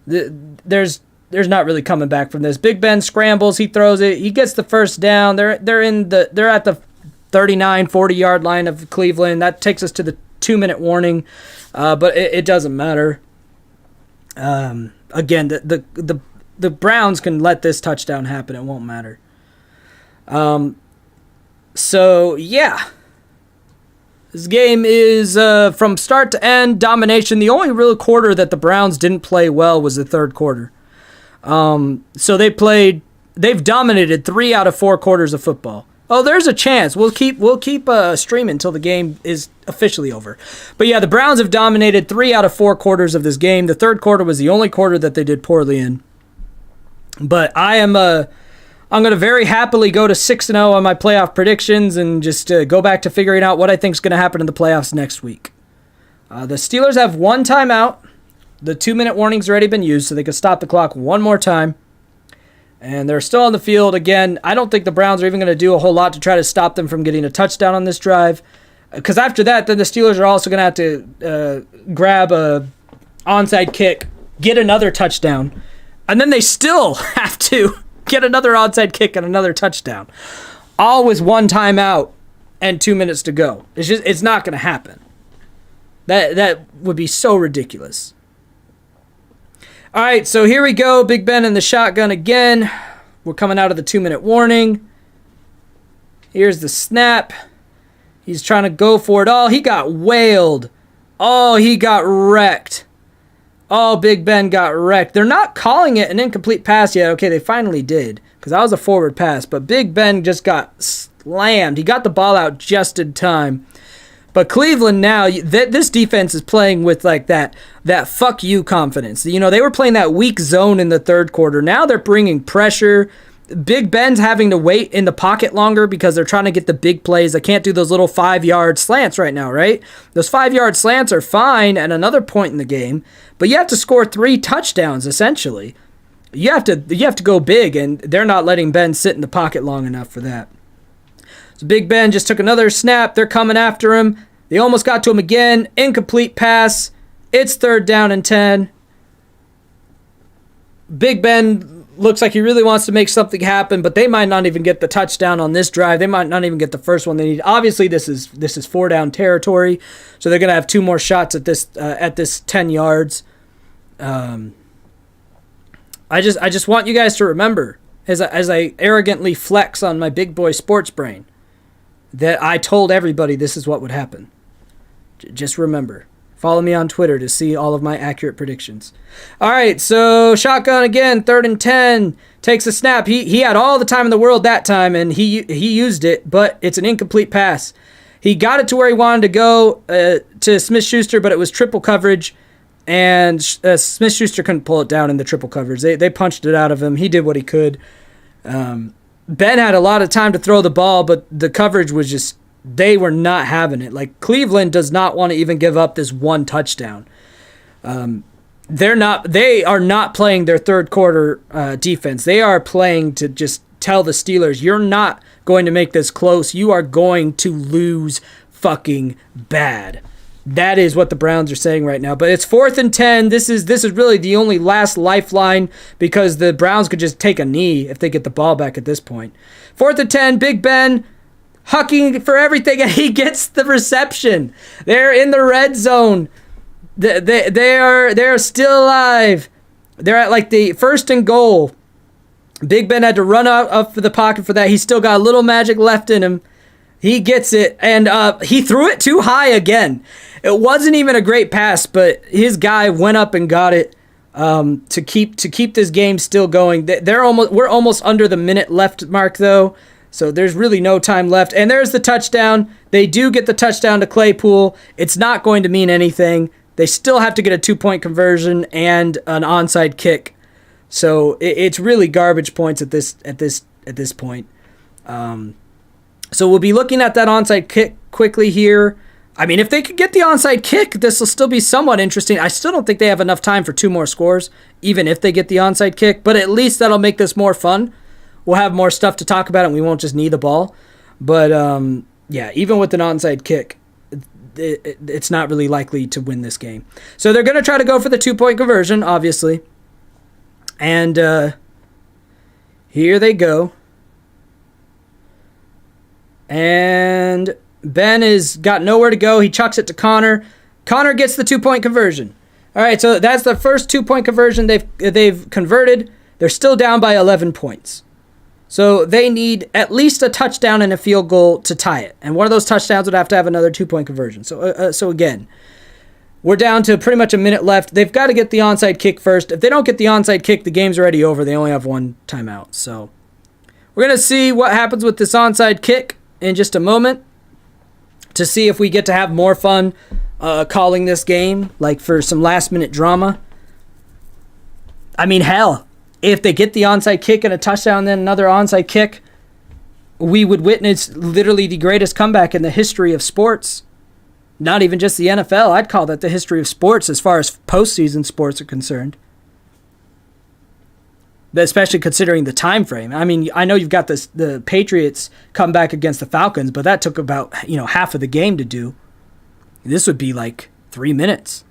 There's not really coming back from this. Big Ben scrambles, he throws it, he gets the first down. They're at the 39, 40-yard line of Cleveland. That takes us to the 2-minute warning, but it doesn't matter. Again, the Browns can let this touchdown happen. It won't matter. So yeah. This game is from start to end, domination. The only real quarter that the Browns didn't play well was the third quarter. So they've dominated 3 out of 4 quarters of football. Oh, there's a chance. We'll keep streaming until the game is officially over. But yeah, the Browns have dominated 3 out of 4 quarters of this game. The third quarter was the only quarter that they did poorly in. But I'm going to very happily go to 6-0 on my playoff predictions and just go back to figuring out what I think is going to happen in the playoffs next week. The Steelers have 1 timeout. The 2-minute warning's already been used, so they can stop the clock one more time. And they're still on the field. Again, I don't think the Browns are even going to do a whole lot to try to stop them from getting a touchdown on this drive. Because after that, then the Steelers are also going to have to grab a onside kick, get another touchdown, and then they still have to get another onside kick and another touchdown. All with 1 timeout and 2 minutes to go. It's not going to happen. That would be so ridiculous. All right, so here we go. Big Ben in the shotgun again. We're coming out of the 2-minute warning. Here's the snap. He's trying to go for it all. He got whaled. Oh, he got wrecked. Oh, Big Ben got wrecked. They're not calling it an incomplete pass yet. Okay, they finally did, because that was a forward pass. But Big Ben just got slammed. He got the ball out just in time. But Cleveland now, this defense is playing with like that fuck you confidence. They were playing that weak zone in the third quarter. Now they're bringing pressure. Big Ben's having to wait in the pocket longer because they're trying to get the big plays. They can't do those little 5-yard slants right now, right? Those 5-yard slants are fine at another point in the game, but you have to score 3 touchdowns essentially. You have to go big, and they're not letting Ben sit in the pocket long enough for that. So Big Ben just took another snap. They're coming after him. They almost got to him again. Incomplete pass. It's 3rd down and 10. Big Ben looks like he really wants to make something happen, but they might not even get the touchdown on this drive. They might not even get the first one they need. Obviously, this is 4-down territory, so they're going to have 2 more shots at this 10 yards. I just want you guys to remember, as I arrogantly flex on my big boy sports brain, that I told everybody this is what would happen. Just remember. Follow me on Twitter to see all of my accurate predictions. All right, so shotgun again, 3rd and 10. Takes a snap. He had all the time in the world that time, and he used it, but it's an incomplete pass. He got it to where he wanted to go to Smith-Schuster, but it was triple coverage, and Smith-Schuster couldn't pull it down in the triple coverage. They punched it out of him. He did what he could. Ben had a lot of time to throw the ball, but the coverage was just, they were not having it. Like, Cleveland does not want to even give up this 1 touchdown. They are not playing their third quarter defense. They are playing to just tell the Steelers, you're not going to make this close. You are going to lose fucking bad. That is what the Browns are saying right now. But it's 4th and 10. This is really the only last lifeline because the Browns could just take a knee if they get the ball back at this point. 4th and 10, Big Ben hucking for everything, and he gets the reception. They're in the red zone. They're still alive. They're at like the 1st and goal. Big Ben had to run up for the pocket for that. He's still got a little magic left in him. He gets it, and he threw it too high again. It wasn't even a great pass, but his guy went up and got it to keep this game still going. We're almost under the minute left mark though, So there's really no time left. And there's the touchdown. They do get the touchdown to Claypool. It's not going to mean anything. They still have to get a 2-point conversion and an onside kick. So it's really garbage points at this point. So we'll be looking at that onside kick quickly here. I mean, if they could get the onside kick, this will still be somewhat interesting. I still don't think they have enough time for 2 more scores, even if they get the onside kick. But at least that'll make this more fun. We'll have more stuff to talk about, and we won't just knee the ball. But, yeah, even with an onside kick, it's not really likely to win this game. So they're going to try to go for the 2-point conversion, obviously. And here they go. And Ben has got nowhere to go. He chucks it to Connor. Connor gets the 2-point conversion. All right, so that's the first 2-point conversion they've converted. They're still down by 11 points. So they need at least a touchdown and a field goal to tie it. And one of those touchdowns would have to have another 2-point conversion. So again, we're down to pretty much a minute left. They've got to get the onside kick first. If they don't get the onside kick, the game's already over. They only have 1 timeout. So we're going to see what happens with this onside kick in just a moment to see if we get to have more fun calling this game, like for some last-minute drama. I mean, hell, if they get the onside kick and a touchdown and then another onside kick, we would witness literally the greatest comeback in the history of sports. Not even just the NFL. I'd call that the history of sports as far as postseason sports are concerned. Especially considering the time frame. I mean, I know you've got the Patriots come back against the Falcons, but that took about half of the game to do. This would be like 3 minutes.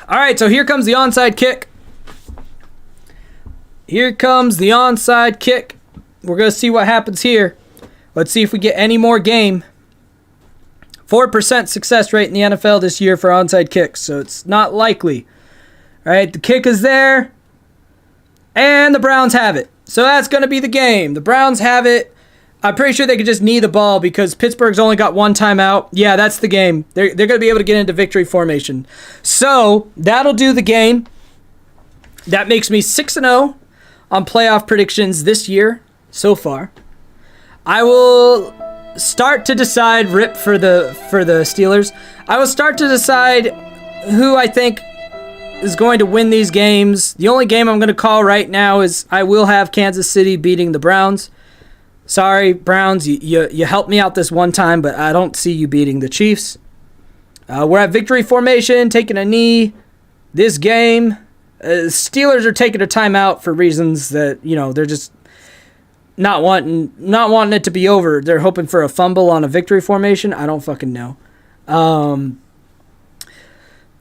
All right, so here comes the onside kick. Here comes the onside kick. We're going to see what happens here. Let's see if we get any more game. 4% success rate in the NFL this year for onside kicks, so it's not likely. All right, the kick is there, and the Browns have it. So that's going to be the game. The Browns have it. I'm pretty sure they could just knee the ball because Pittsburgh's only got 1 timeout. Yeah, that's the game. They're going to be able to get into victory formation. So that'll do the game. That makes me 6-0 on playoff predictions this year so far. I will start to decide, rip for the Steelers. I will start to decide who I think is going to win these games. The only game I'm going to call right now is I will have Kansas City beating the Browns. Sorry, Browns, you helped me out this one time, but I don't see you beating the Chiefs. We're at victory formation, taking a knee. This game, Steelers are taking a timeout for reasons that, they're just not wanting it to be over. They're hoping for a fumble on a victory formation. I don't fucking know.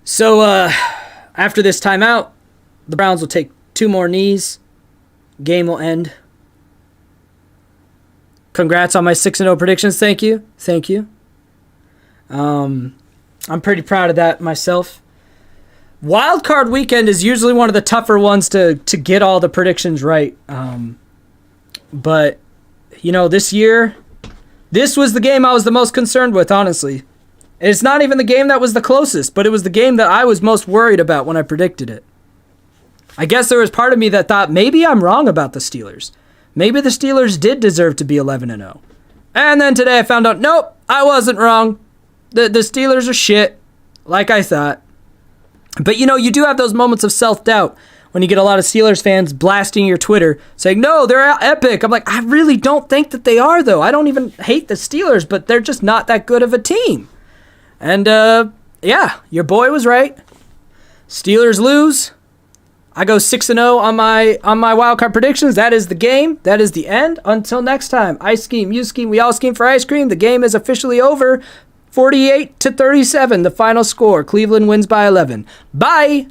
So after this timeout, the Browns will take 2 more knees. Game will end. Congrats on my 6-0 predictions. Thank you. I'm pretty proud of that myself. Wild card weekend is usually one of the tougher ones to get all the predictions right. But, this year, this was the game I was the most concerned with, honestly. It's not even the game that was the closest, but it was the game that I was most worried about when I predicted it. I guess there was part of me that thought maybe I'm wrong about the Steelers. Maybe the Steelers did deserve to be 11-0. And then today I found out, nope, I wasn't wrong. The Steelers are shit, like I thought. But, you do have those moments of self-doubt when you get a lot of Steelers fans blasting your Twitter saying, no, they're epic. I'm like, I really don't think that they are, though. I don't even hate the Steelers, but they're just not that good of a team. And, yeah, your boy was right. Steelers lose. I go 6-0 on my wildcard predictions. That is the game. That is the end. Until next time, I scheme, you scheme, we all scheme for ice cream. The game is officially over. 48-37, the final score. Cleveland wins by 11. Bye.